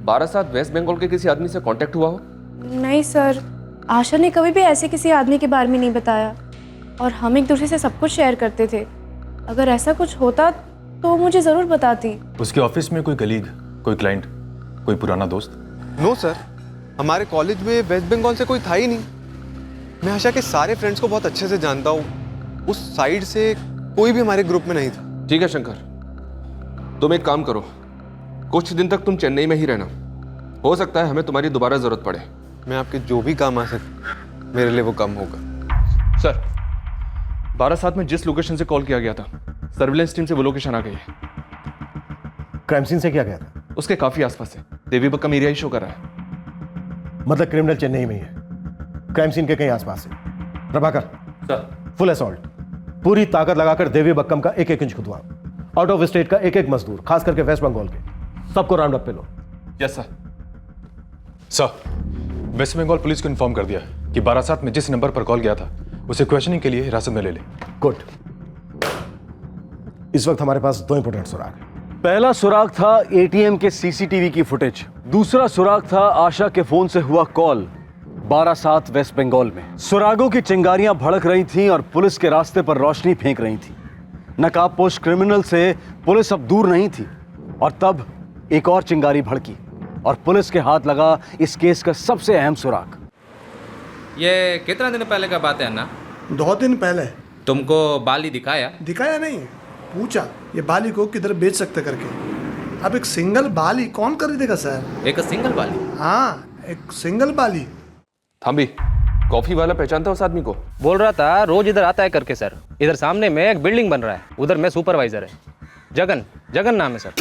12/7 वेस्ट बंगाल के किसी आदमी से कांटेक्ट हुआ हो। नहीं सर, आशा ने कभी भी ऐसे किसी आदमी के बारे में नहीं बताया, और हम एक दूसरे से सब कुछ शेयर करते थे। अगर ऐसा कुछ होता तो मुझे ज़रूर बताती। उसके ऑफिस में कोई कलीग, कोई क्लाइंट, कोई पुराना दोस्त? नो सर, हमारे कॉलेज में वेस्ट बंगाल से कोई था ही नहीं। मैं आशा के सारे फ्रेंड्स को बहुत अच्छे से जानता हूँ, उस साइड से कोई भी हमारे ग्रुप में नहीं था। ठीक है शंकर, तुम एक काम करो, कुछ दिन तक तुम चेन्नई में ही रहना। हो सकता है हमें तुम्हारी दोबारा जरूरत पड़े। मैं आपके जो भी काम आ सके मेरे लिए वो कम होगा। सर 12/7 में जिस लोकेशन से कॉल किया गया था, सर्विलेंस टीम से वो लोकेशन आ गई है। क्राइम सीन से क्या गया था? उसके काफी आसपास है। देवी बक्कम एरिया ही शो कर रहा है। मतलब क्रिमिनल चेन्नई में ही है, क्राइम सीन के कहीं आसपास है। प्रभाकर सर, फुल असॉल्ट, पूरी ताकत लगाकर देवी बक्कम का एक इंच खुदवा। आउट ऑफ स्टेट का एक मजदूर, खास करके वेस्ट बंगाल के, सबको राउंड अप पे लो। Yes sir. Sir West Bengal police को इन्फॉर्म कर दिया कि 12/7 में जिस नंबर पर कॉल गया था उसे क्वेश्चनिंग के लिए हिरासत में ले ले। गुड। इस वक्त हमारे पास 2 इंपॉर्टेंट सुराग हैं। पहला सुराग था एटीएम के सीसीटीवी की फुटेज। दूसरा सुराग था आशा के फोन से हुआ कॉल 12/7 वेस्ट बंगाल में। सुरागों की चिंगारियां भड़क रही थीं और पुलिस के रास्ते पर रोशनी फेंक रही थी। नकाबपोश क्रिमिनल से पुलिस अब दूर नहीं थी, और तब एक और चिंगारी भड़की और पुलिस के हाथ लगा इस केस का सबसे अहम सुराग। ये कितना दिन पहले का बात है ना? 2 दिन पहले। तुमको बाली दिखाया? दिखाया नहीं, पूछा ये बाली को किधर बेच सकते करके। अब एक सिंगल बाली कौन खरीदेगा सर? एक सिंगल बाली? हाँ, एक सिंगल बाली। थांबी, कॉफी वाला पहचानता उस आदमी को? बोल रहा था रोज इधर आता है करके सर। इधर सामने में एक बिल्डिंग बन रहा है, उधर मैं सुपरवाइजर है। जगन नाम है सर।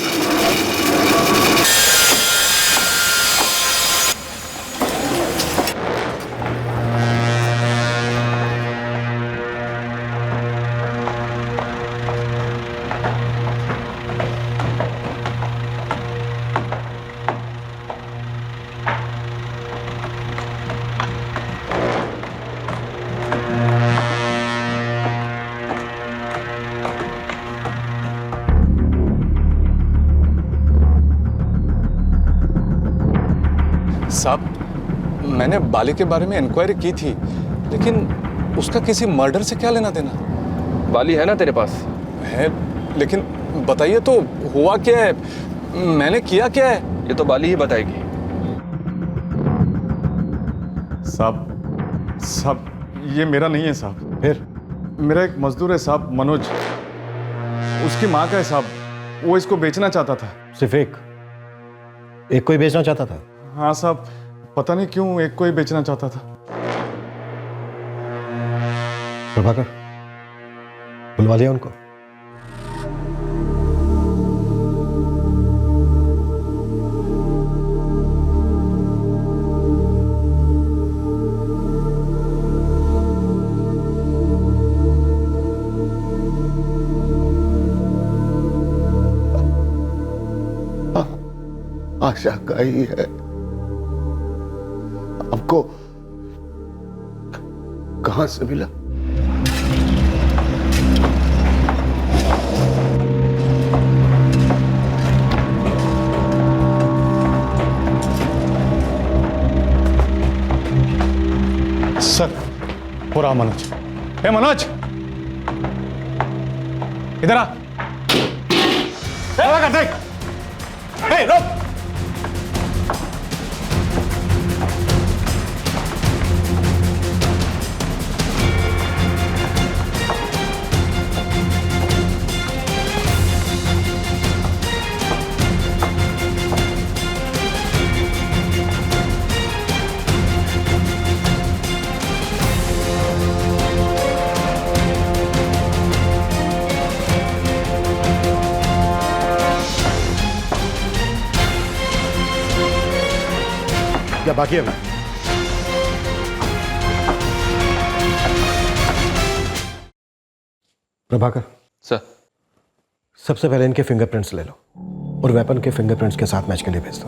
साहब, मैंने बाली के बारे में इंक्वायरी की थी, लेकिन उसका किसी मर्डर से क्या लेना देना? बाली है ना तेरे पास? है, लेकिन बताइए तो हुआ क्या है, मैंने किया क्या है? ये तो बाली ही बताएगी। साहब ये मेरा नहीं है साहब। फिर? मेरा एक मजदूर है साहब, मनोज। उसकी माँ का है साहब, वो इसको बेचना चाहता था। सिर्फ एक कोई बेचना चाहता था? हाँ साहब, पता नहीं क्यों एक को ही बेचना चाहता था। प्रभाकर, बुलवा लिया उनको? आशा का ही है। आपको कहां से मिला? सर, हो रहा मनोज। ए मनोज, इधर आ। देख, रुक। या बाकी है? प्रभाकर सर, सबसे पहले इनके फिंगरप्रिंट्स ले लो और वेपन के फिंगरप्रिंट्स के साथ मैच के लिए भेज दो।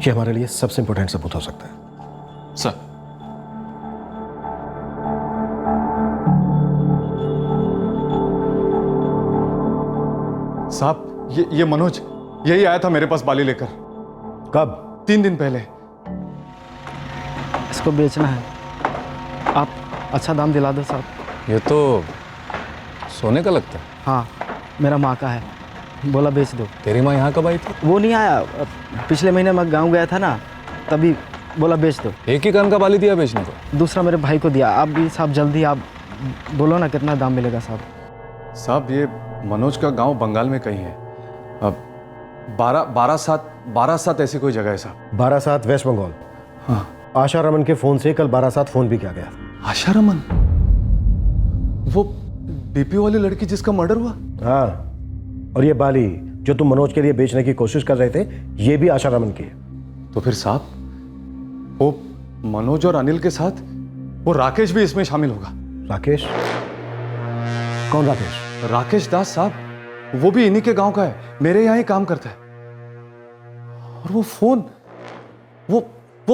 ये हमारे लिए सबसे इंपॉर्टेंट सबूत हो सकता है। सर। साहब, ये मनोज यही आया था मेरे पास बाली लेकर। कब? 3 दिन पहले। इसको बेचना है, आप अच्छा दाम दिला दो साहब। ये तो सोने का लगता है। हाँ, मेरा माँ का है, बोला बेच दो। तेरी माँ यहाँ कब आई थी? वो नहीं आया, पिछले महीने मैं गांव गया था ना, तभी बोला बेच दो। एक ही कान का बाली दिया बेचने को? दूसरा मेरे भाई को दिया। आप भी साहब जल्दी आप बोलो ना कितना दाम मिलेगा साहब। साहब, ये मनोज का गांव बंगाल में कहीं है। अब 12/7 ऐसी कोई जगह है साहब। 12/7 वेस्ट बंगाल। हाँ। आशा रमन के फोन से कल 12/7 फोन भी किया गया। आशा रमन? वो बीपी वाली लड़की जिसका मर्डर हुआ? हाँ, और ये बाली जो तुम मनोज के लिए बेचने की कोशिश कर रहे थे, ये भी आशा रमन की है। तो फिर साहब, वो मनोज और अनिल के साथ वो राकेश भी इसमें शामिल होगा। राकेश? कौन राकेश? राकेश दास साहब, वो भी इन्हीं के गांव का है, मेरे यहाँ ही काम करता है। और वो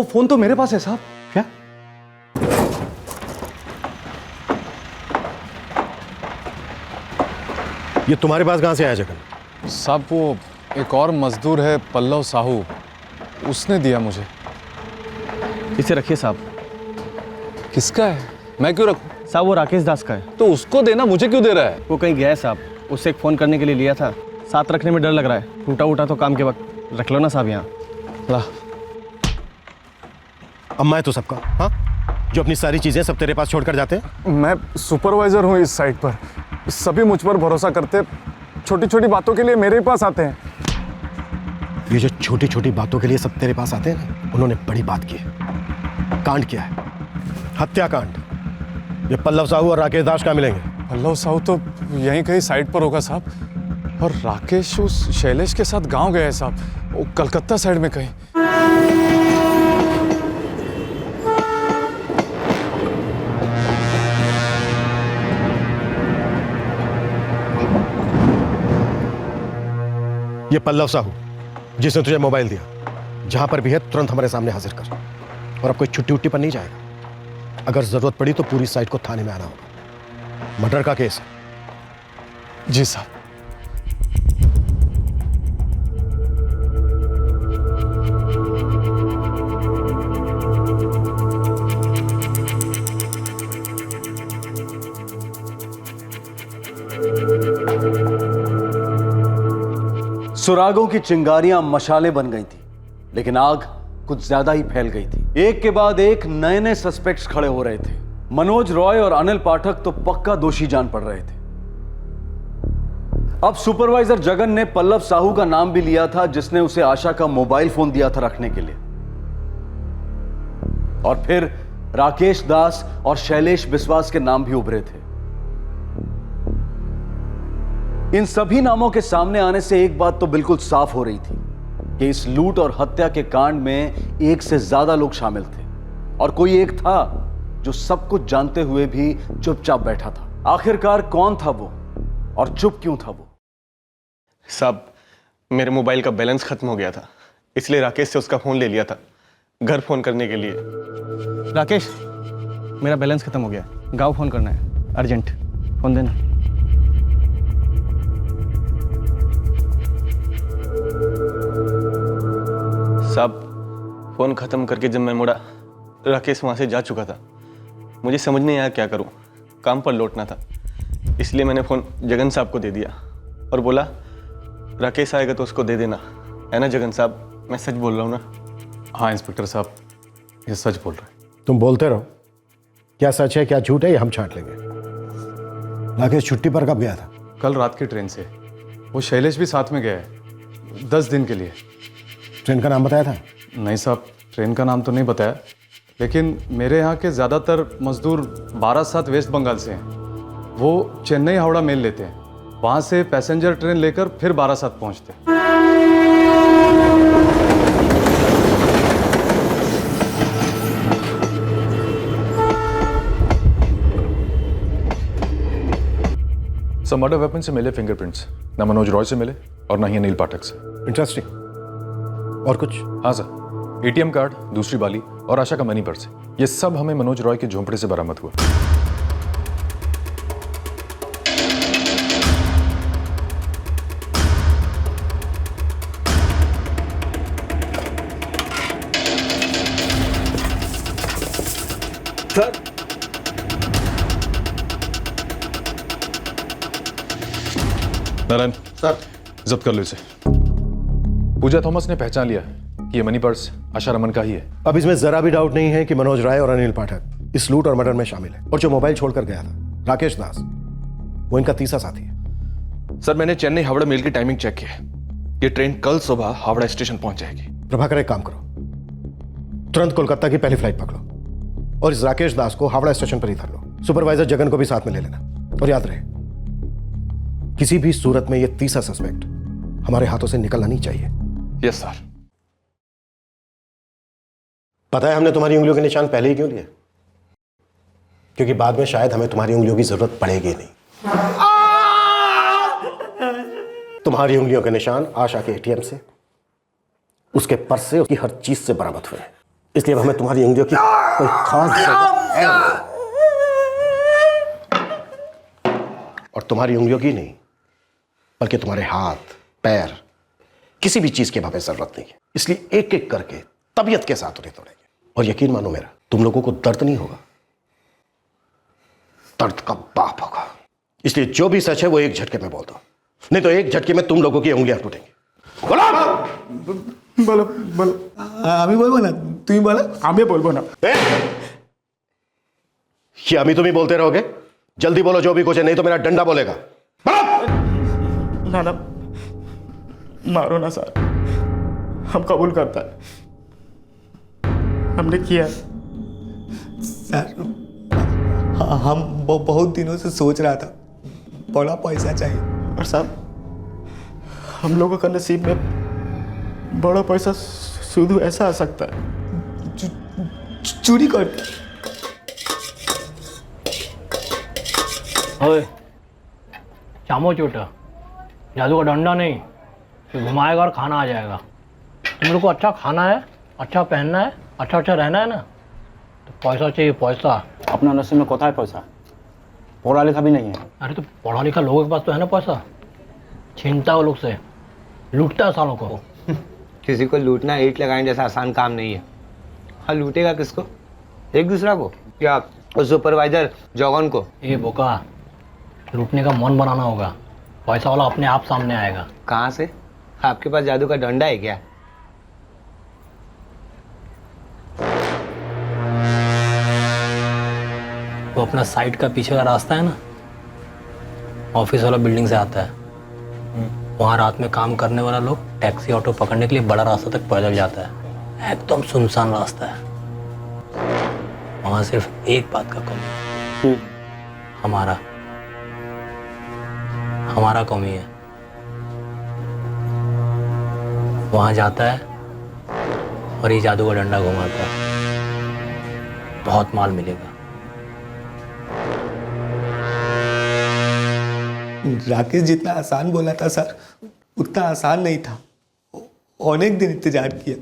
फोन तो मेरे पास है साहब। क्या? ये तुम्हारे पास कहां से आया जगन? साहब, वो एक और मजदूर है पल्लव साहू, उसने दिया मुझे। इसे रखिए साहब। किसका है? मैं क्यों रखूं? साहब, वो राकेश दास का है। तो उसको देना, मुझे क्यों दे रहा है? वो कहीं गया है साहब, उससे एक फ़ोन करने के लिए लिया था, साथ रखने में डर लग रहा है। टूटा उटा तो काम के वक्त रख लो ना साहब यहाँ। ला, अम्मा है तो सबका। हाँ, जो अपनी सारी चीजें सब तेरे पास छोड़कर जाते हैं? मैं सुपरवाइजर हूँ इस साइट पर, सभी मुझ पर भरोसा करते, छोटी छोटी बातों के लिए मेरे ही पास आते हैं। ये जो छोटी छोटी बातों के लिए सब तेरे पास आते हैं ना, उन्होंने बड़ी बात की है, कांड किया है, हत्याकांड। ये पल्लव साहू और राकेश दास कहाँ मिलेंगे? पल्लव साहू तो यहीं कहीं साइड पर होगा साहब, और राकेश उस शैलेश के साथ गांव गए हैं साहब, वो कलकत्ता साइड में कहीं। ये पल्लव साहू जिसने तुझे मोबाइल दिया, जहां पर भी है तुरंत हमारे सामने हाजिर कर। और अब कोई छुट्टी उट्टी पर नहीं जाएगा। अगर जरूरत पड़ी तो पूरी साइट को थाने में आना होगा। मर्डर का केस है। जी साहब। सुरागों की चिंगारियां मशाले बन गई थी, लेकिन आग कुछ ज्यादा ही फैल गई थी। एक के बाद एक नए नए सस्पेक्ट्स खड़े हो रहे थे। मनोज रॉय और अनिल पाठक तो पक्का दोषी जान पड़ रहे थे। अब सुपरवाइजर जगन ने पल्लव साहू का नाम भी लिया था, जिसने उसे आशा का मोबाइल फोन दिया था रखने के लिए। और फिर राकेश दास और शैलेश विश्वास के नाम भी उभरे थे। इन सभी नामों के सामने आने से एक बात तो बिल्कुल साफ हो रही थी कि इस लूट और हत्या के कांड में एक से ज्यादा लोग शामिल थे, और कोई एक था जो सब कुछ जानते हुए भी चुपचाप बैठा था। आखिरकार कौन था वो, और चुप क्यों था वो? साहब, मेरे मोबाइल का बैलेंस खत्म हो गया था, इसलिए राकेश से उसका फोन ले लिया था घर फोन करने के लिए। राकेश, मेरा बैलेंस खत्म हो गया, गांव फोन करना है, अर्जेंट, फोन देना। साहब, फोन खत्म करके जब मैं मुड़ा, राकेश वहां से जा चुका था। मुझे समझ नहीं आया क्या करूं, काम पर लौटना था, इसलिए मैंने फोन जगन साहब को दे दिया और बोला राकेश आएगा तो उसको दे देना, है ना जगन साहब? मैं सच बोल रहा हूँ ना? हाँ इंस्पेक्टर साहब, ये सच बोल रहे हैं। तुम बोलते रहो, क्या सच है क्या झूठ है ये हम छांट लेंगे। राकेश छुट्टी पर कब गया था? कल रात की ट्रेन से। वो शैलेश भी साथ में गया है 10 दिन के लिए। ट्रेन का नाम बताया था? नहीं साहब, ट्रेन का नाम तो नहीं बताया, लेकिन मेरे यहाँ के ज़्यादातर मजदूर बारासात वेस्ट बंगाल से हैं। वो चेन्नई हावड़ा मेल लेते हैं, वहाँ से पैसेंजर ट्रेन लेकर फिर बारासात पहुँचते हैं। सब मर्डर वेपन से मिले फिंगरप्रिंट्स, ना मनोज रॉय से मिले और ना ही अनिल पाठक से। इंटरेस्टिंग। और कुछ? हाँ सर, एटीएम कार्ड, दूसरी बाली और आशा का मनी पर्स, ये सब हमें मनोज रॉय के झोंपड़े से बरामद हुआ। सर, नारायण सर, जब्त कर लो इसे। पूजा थॉमस ने पहचान लिया कि ये मनी पर्स आशा रमन का ही है। अब इसमें जरा भी डाउट नहीं है कि मनोज राय और अनिल पाठक इस लूट और मर्डर में शामिल है। और जो मोबाइल छोड़कर गया था राकेश दास, वो इनका तीसरा साथी है। सर, मैंने चेन्नई हावड़ा मेल की टाइमिंग चेक की है। ये ट्रेन कल सुबह हावड़ा स्टेशन पहुंच जाएगी। प्रभाकर, एक काम करो, तुरंत कोलकाता की पहली फ्लाइट पकड़ो और इस राकेश दास को हावड़ा स्टेशन पर ही धर लो। सुपरवाइजर जगन को भी साथ में ले लेना। और याद रहे, किसी भी सूरत में यह तीसरा सस्पेक्ट हमारे हाथों से निकलना नहीं चाहिए। Yes sir. पता है हमने तुम्हारी उंगलियों के निशान पहले ही क्यों लिए? क्योंकि बाद में शायद हमें तुम्हारी उंगलियों की जरूरत पड़ेगी नहीं। तुम्हारी उंगलियों के निशान आशा के एटीएम से, उसके पर्स से, उसकी हर चीज से बरामद हुए, इसलिए अब हमें तुम्हारी उंगलियों की कोई खास और तुम्हारी उंगलियों की नहीं, बल्कि तुम्हारे हाथ, पैर, किसी भी चीज की हमें जरूरत नहीं है। इसलिए एक एक करके तबीयत के साथ उन्हें तोड़ेंगे। और यकीन मानो मेरा, तुम लोगों को दर्द नहीं होगा, दर्द का बाप होगा। इसलिए जो भी सच है वो एक झटके में बोल दो, नहीं तो एक झटके में तुम लोगों की उंगलियां टूटेंगी। बोलो बोलो, आम्ही बोलबो ना, तुम्ही बोला, आम्ही बोलबो ना। ये अभी तुम ही बोलते रहोगे? जल्दी बोलो जो भी कुछ है, नहीं तो मेरा डंडा बोलेगा। ना ना, मारो ना सर, हम कबूल करता है, हमने किया। सर हम बहुत दिनों से सोच रहा था, बड़ा पैसा चाहिए। और साहब हम लोगों का नसीब में बड़ा पैसा शुद्ध ऐसा आ सकता है, चोरी करके। ओए चामो चोटा, जादू का डंडा नहीं, ये घुमाएगा और खाना आ जाएगा। तुम लोग को अच्छा खाना है, अच्छा पहनना है, अच्छा अच्छा रहना है ना, तो पैसा चाहिए, पैसा। अपना नसीब में कोता है पैसा, पढ़ा लिखा भी नहीं है। अरे तो पढ़ा लिखा लोगों के पास तो है ना पैसा, छीनता वो लोग से, लूटता है सालों को। किसी को लूटना ईंट लगाने जैसा आसान काम नहीं है। हाँ, लूटेगा किसको? एक दूसरा को या सुपरवाइजर जॉगन को? ये बोका, लूटने का मन बनाना होगा, पैसा वाला अपने आप सामने आएगा। कहाँ से? आपके पास जादू का डंडा है क्या? वो अपना साइड का पीछे का रास्ता है ना, ऑफिस वाला बिल्डिंग से आता है, वहाँ रात में काम करने वाला लोग टैक्सी ऑटो पकड़ने के लिए बड़ा रास्ता तक पैदल जाता है, एकदम सुनसान रास्ता है। वहाँ सिर्फ एक बात का कमी है, हमारा कमी है। वहाँ जाता है और ये जादू का डंडा घुमाता है, बहुत माल मिलेगा। राकेश जितना आसान बोला था सर, उतना आसान नहीं था। अनेक दिन इंतजार किया।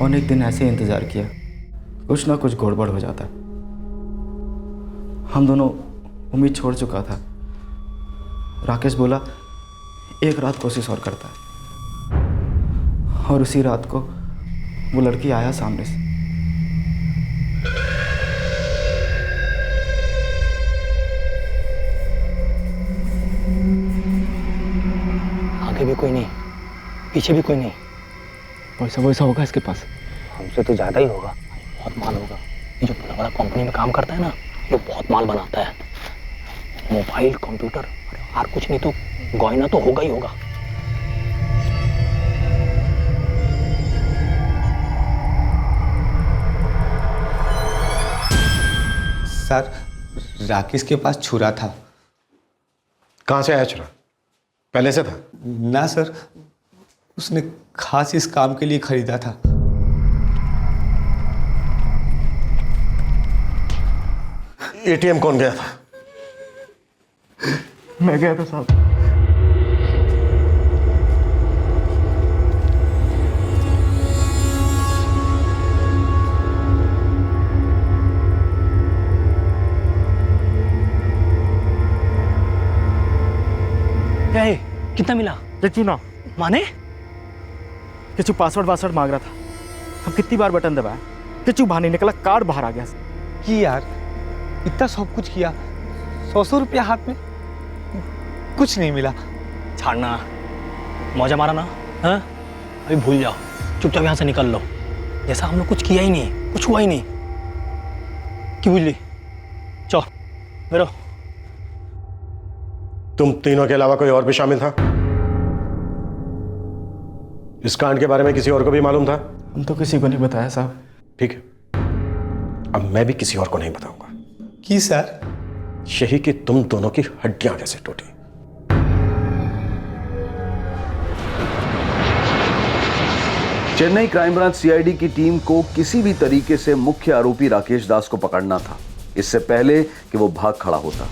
अनेक दिन ऐसे ही इंतज़ार किया, कुछ ना कुछ गड़बड़ हो जाता। हम दोनों उम्मीद छोड़ चुका था। राकेश बोला एक रात कोशिश और करता है, और उसी रात को वो लड़की आया सामने से। आगे भी कोई नहीं, पीछे भी कोई नहीं। पैसा वैसा होगा इसके पास? हमसे तो ज़्यादा ही होगा, बहुत माल होगा। ये जो बड़ा बड़ा कंपनी में काम करता है ना, ये बहुत माल बनाता है, मोबाइल, कंप्यूटर, और कुछ नहीं तो गहना तो होगा ही होगा। सर राकेश के पास छुरा था। कहाँ से आया छुरा? पहले से था? ना सर, उसने खास इस काम के लिए खरीदा था। एटीएम कौन गया था? मैं गया था साहब। क्या है? कितना मिला? किचू ना माने? किचू पासवर्ड मांग रहा था। हम कितनी बार बटन दबाया, किचू बाहर नहीं निकला, कार्ड बाहर आ गया। कि यार इतना सब कुछ किया, 100 रुपया हाथ में, कुछ नहीं मिला। छाड़ना, मौजा मारा ना, हाँ? अभी भूल जाओ, चुपचाप यहाँ से निकल लो, जैसा हम लोग कुछ किया ही नहीं, कुछ हुआ ही नहीं। क्यों बुझली? चलो मेरो। तुम तीनों के अलावा कोई और भी शामिल था? इस कांड के बारे में किसी और को भी मालूम था? हम तो किसी को नहीं बताया साहब। ठीक है, अब मैं भी किसी और को नहीं बताऊंगा। कि सर? यही कि तुम दोनों की हड्डियां कैसे टूटी। चेन्नई क्राइम ब्रांच सीआईडी की टीम को किसी भी तरीके से मुख्य आरोपी राकेश दास को पकड़ना था, इससे पहले कि वो भाग खड़ा होता।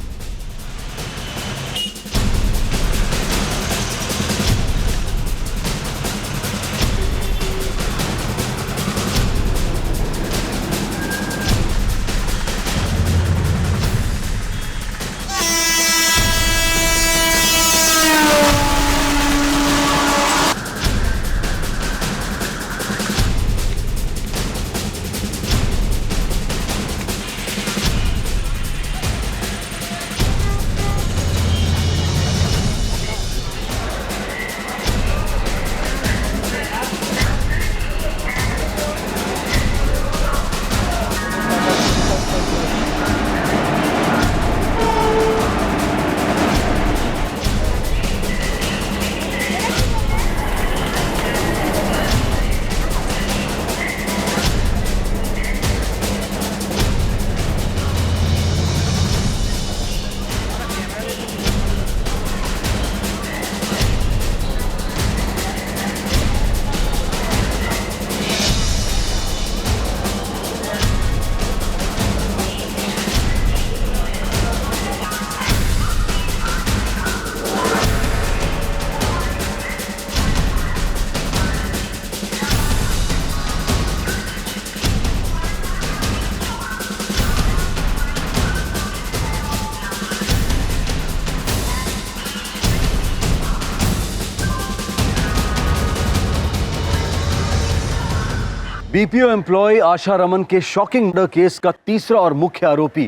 बीपीओ एम्प्लॉय आशा रमन के शॉकिंग मर्डर केस का तीसरा और मुख्य आरोपी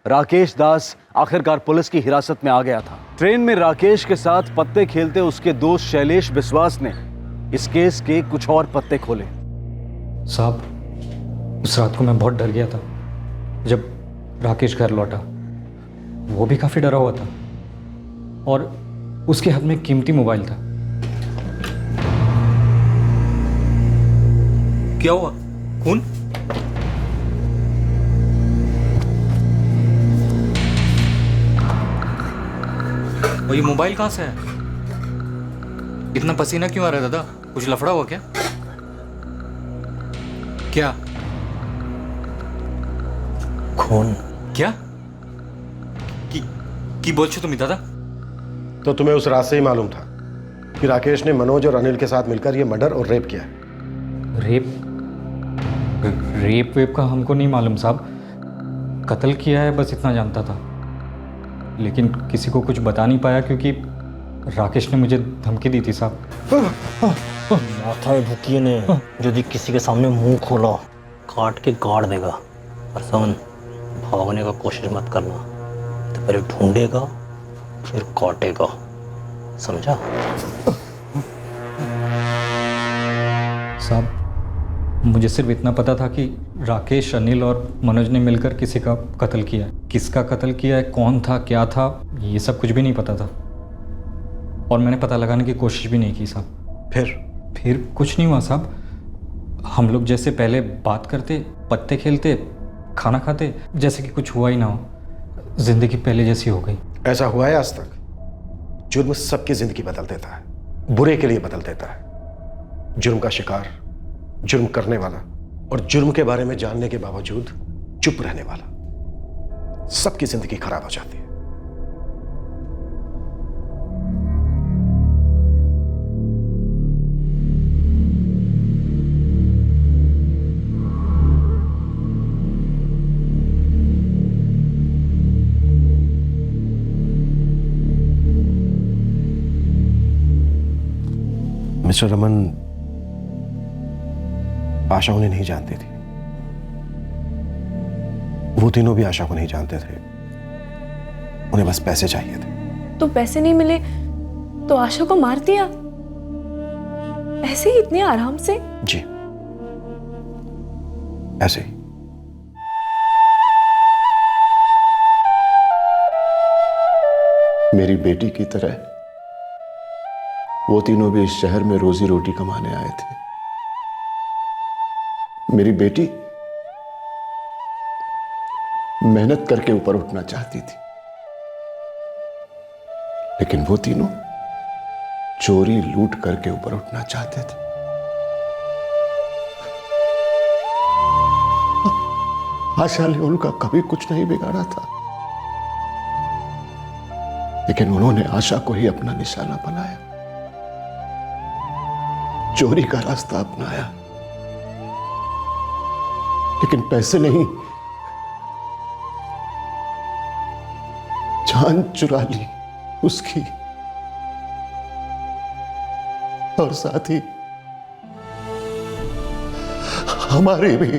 राकेश दास आखिरकार पुलिस की हिरासत में आ गया था। ट्रेन में राकेश के साथ पत्ते खेलते उसके दोस्त शैलेश बिस्वास ने इस केस के कुछ और पत्ते खोले। साहब, उस रात को मैं बहुत डर गया था जब राकेश घर लौटा। वो भी काफ़ी डरा हुआ था और उसके हाथ में कीमती मोबाइल था। क्या हुआ? खून? और ये मोबाइल कहाँ से है? इतना पसीना क्यों आ रहा है दादा? कुछ लफड़ा हुआ क्या? क्या? खून? क्या? की बोल छो तुम्हें दादा? तो तुम्हें उस रात से ही मालूम था कि राकेश ने मनोज और अनिल के साथ मिलकर यह मर्डर और रेप किया है। रेप वेप का हमको नहीं मालूम साहब। कत्ल किया है बस इतना जानता था, लेकिन किसी को कुछ बता नहीं पाया क्योंकि राकेश ने मुझे धमकी दी थी साहब। माथा भूकिए ने यदि किसी के सामने मुंह खोला काट के गाड़ देगा। और समन, भागने का कोशिश मत करना, तो पहले ढूंढेगा फिर काटेगा, समझा? साहब, मुझे सिर्फ इतना पता था कि राकेश, अनिल और मनोज ने मिलकर किसी का कत्ल किया है। किसका कत्ल किया है, कौन था, क्या था, ये सब कुछ भी नहीं पता था और मैंने पता लगाने की कोशिश भी नहीं की साहब। फिर कुछ नहीं हुआ साहब। हम लोग जैसे पहले बात करते, पत्ते खेलते, खाना खाते, जैसे कि कुछ हुआ ही ना हो। जिंदगी पहले जैसी हो गई। ऐसा हुआ है आज तक? जुर्म सबकी जिंदगी बदल देता है, बुरे के लिए बदल देता है। जुर्म का शिकार, जुर्म करने वाला और जुर्म के बारे में जानने के बावजूद चुप रहने वाला, सबकी जिंदगी खराब हो जाती है। मिस्टर रमन, आशा उन्हें नहीं जानती थी। वो तीनों भी आशा को नहीं जानते थे। उन्हें बस पैसे चाहिए थे। तो पैसे नहीं मिले तो आशा को मार दिया ऐसे ही, इतने आराम से? जी, ऐसे ही। मेरी बेटी की तरह वो तीनों भी इस शहर में रोजी रोटी कमाने आए थे। मेरी बेटी मेहनत करके ऊपर उठना चाहती थी, लेकिन वो तीनों चोरी लूट करके ऊपर उठना चाहते थे। आशा ने उनका कभी कुछ नहीं बिगाड़ा था, लेकिन उन्होंने आशा को ही अपना निशाना बनाया, चोरी का रास्ता अपनाया, लेकिन पैसे नहीं, जान चुरा ली उसकी, और साथ ही हमारी भी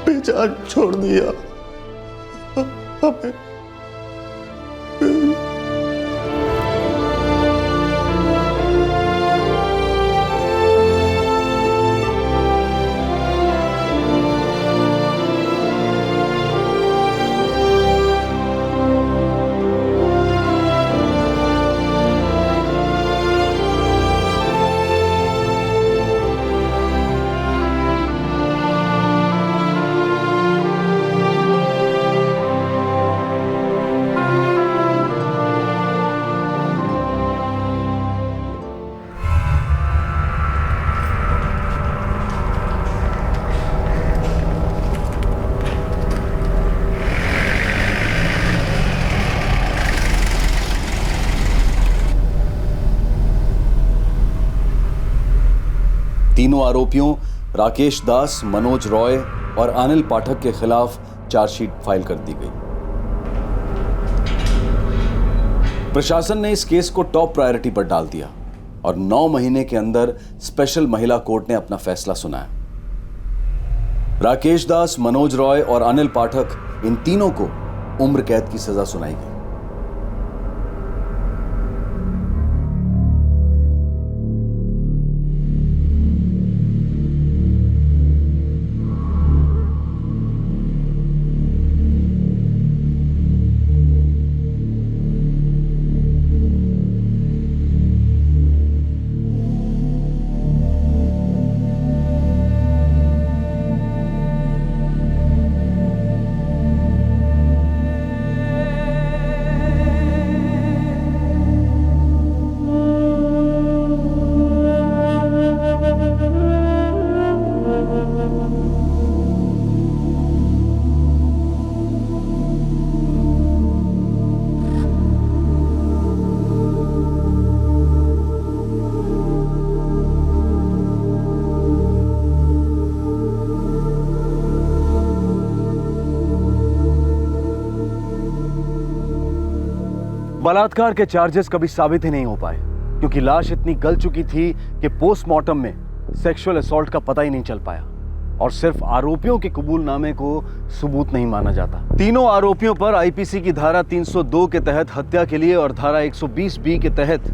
बेजान छोड़ दिया हमें। तीनों आरोपियों राकेश दास, मनोज रॉय और अनिल पाठक के खिलाफ चार्जशीट फाइल कर दी गई। प्रशासन ने इस केस को टॉप प्रायोरिटी पर डाल दिया। और 9 महीने के अंदर स्पेशल महिला कोर्ट ने अपना फैसला सुनाया। राकेश दास, मनोज रॉय और अनिल पाठक, इन तीनों को उम्र कैद की सजा सुनाई गई। बलात्कार के चार्जेस कभी साबित ही नहीं हो पाए क्योंकि लाश इतनी गल चुकी थी कि पोस्टमार्टम में सेक्सुअल असॉल्ट का पता ही नहीं चल पाया और सिर्फ आरोपियों के कबूलनामे को सबूत नहीं माना जाता। तीनों आरोपियों पर आईपीसी की धारा 302 के तहत हत्या के लिए और धारा 120 बी के तहत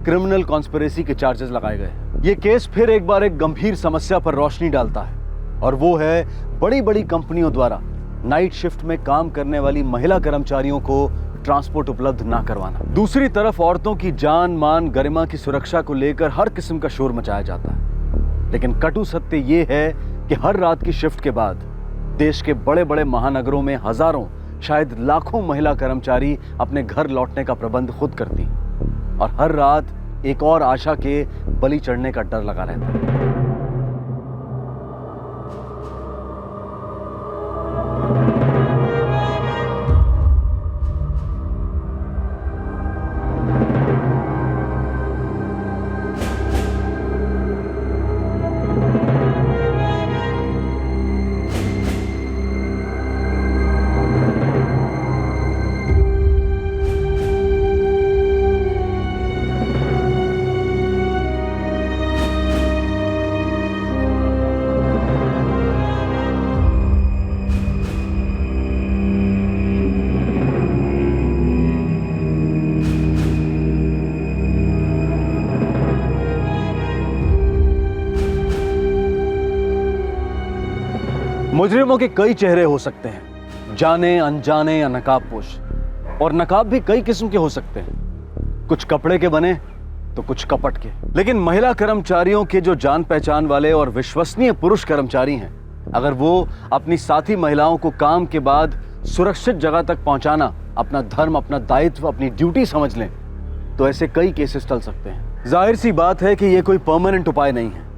क्रिमिनल कॉन्स्पिरेसी के चार्जेस लगाए गए। ये केस फिर एक बार एक गंभीर समस्या पर रोशनी डालता है और वो है बड़ी बड़ी कंपनियों द्वारा नाइट शिफ्ट में काम करने वाली महिला कर्मचारियों को ट्रांसपोर्ट उपलब्ध ना करवाना। दूसरी तरफ औरतों की जान, मान, गरिमा की सुरक्षा को लेकर हर किस्म का शोर मचाया जाता है, लेकिन कटु सत्य ये है कि हर रात की शिफ्ट के बाद देश के बड़े बड़े महानगरों में हजारों, शायद लाखों महिला कर्मचारी अपने घर लौटने का प्रबंध खुद करती और हर रात एक और आशा के बलि चढ़ने का डर लगा रहता है। मुजरिमों के कई चेहरे हो सकते हैं, जाने अनजाने या नकाबपोश, और नकाब भी कई किस्म के हो सकते हैं, कुछ कपड़े के बने तो कुछ कपट के। लेकिन महिला कर्मचारियों के जो जान पहचान वाले और विश्वसनीय पुरुष कर्मचारी हैं, अगर वो अपनी साथी महिलाओं को काम के बाद सुरक्षित जगह तक पहुंचाना अपना धर्म, अपना दायित्व, अपनी ड्यूटी समझ लें, तो ऐसे कई केसेस टल सकते हैं। जाहिर सी बात है कि ये कोई परमानेंट उपाय नहीं है,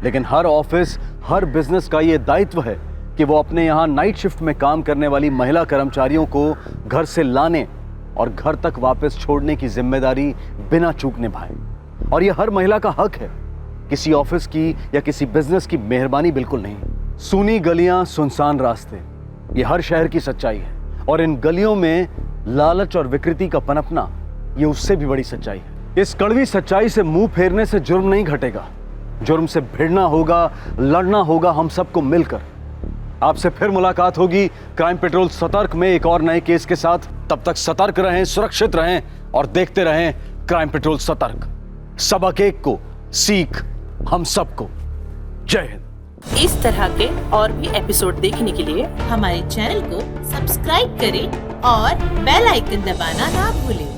लेकिन हर ऑफिस, हर बिजनेस का ये दायित्व है कि वो अपने यहाँ नाइट शिफ्ट में काम करने वाली महिला कर्मचारियों को घर से लाने और घर तक वापस छोड़ने की जिम्मेदारी बिना चूक निभाए। और ये हर महिला का हक है, किसी ऑफिस की या किसी बिजनेस की मेहरबानी बिल्कुल नहीं। सूनी गलियां, सुनसान रास्ते, ये हर शहर की सच्चाई है और इन गलियों में लालच और विकृति का पनपना, ये उससे भी बड़ी सच्चाई है। इस कड़वी सच्चाई से मुंह फेरने से जुर्म नहीं घटेगा, जुर्म से भिड़ना होगा, लड़ना होगा हम सबको मिलकर। आपसे फिर मुलाकात होगी क्राइम पेट्रोल सतर्क में एक और नए केस के साथ। तब तक सतर्क रहें, सुरक्षित रहें और देखते रहें क्राइम पेट्रोल सतर्क। सबक एक को सीख हम सबको। जय हिंद। इस तरह के और भी एपिसोड देखने के लिए हमारे चैनल को सब्सक्राइब करें और बेल आइकन दबाना ना भूलें।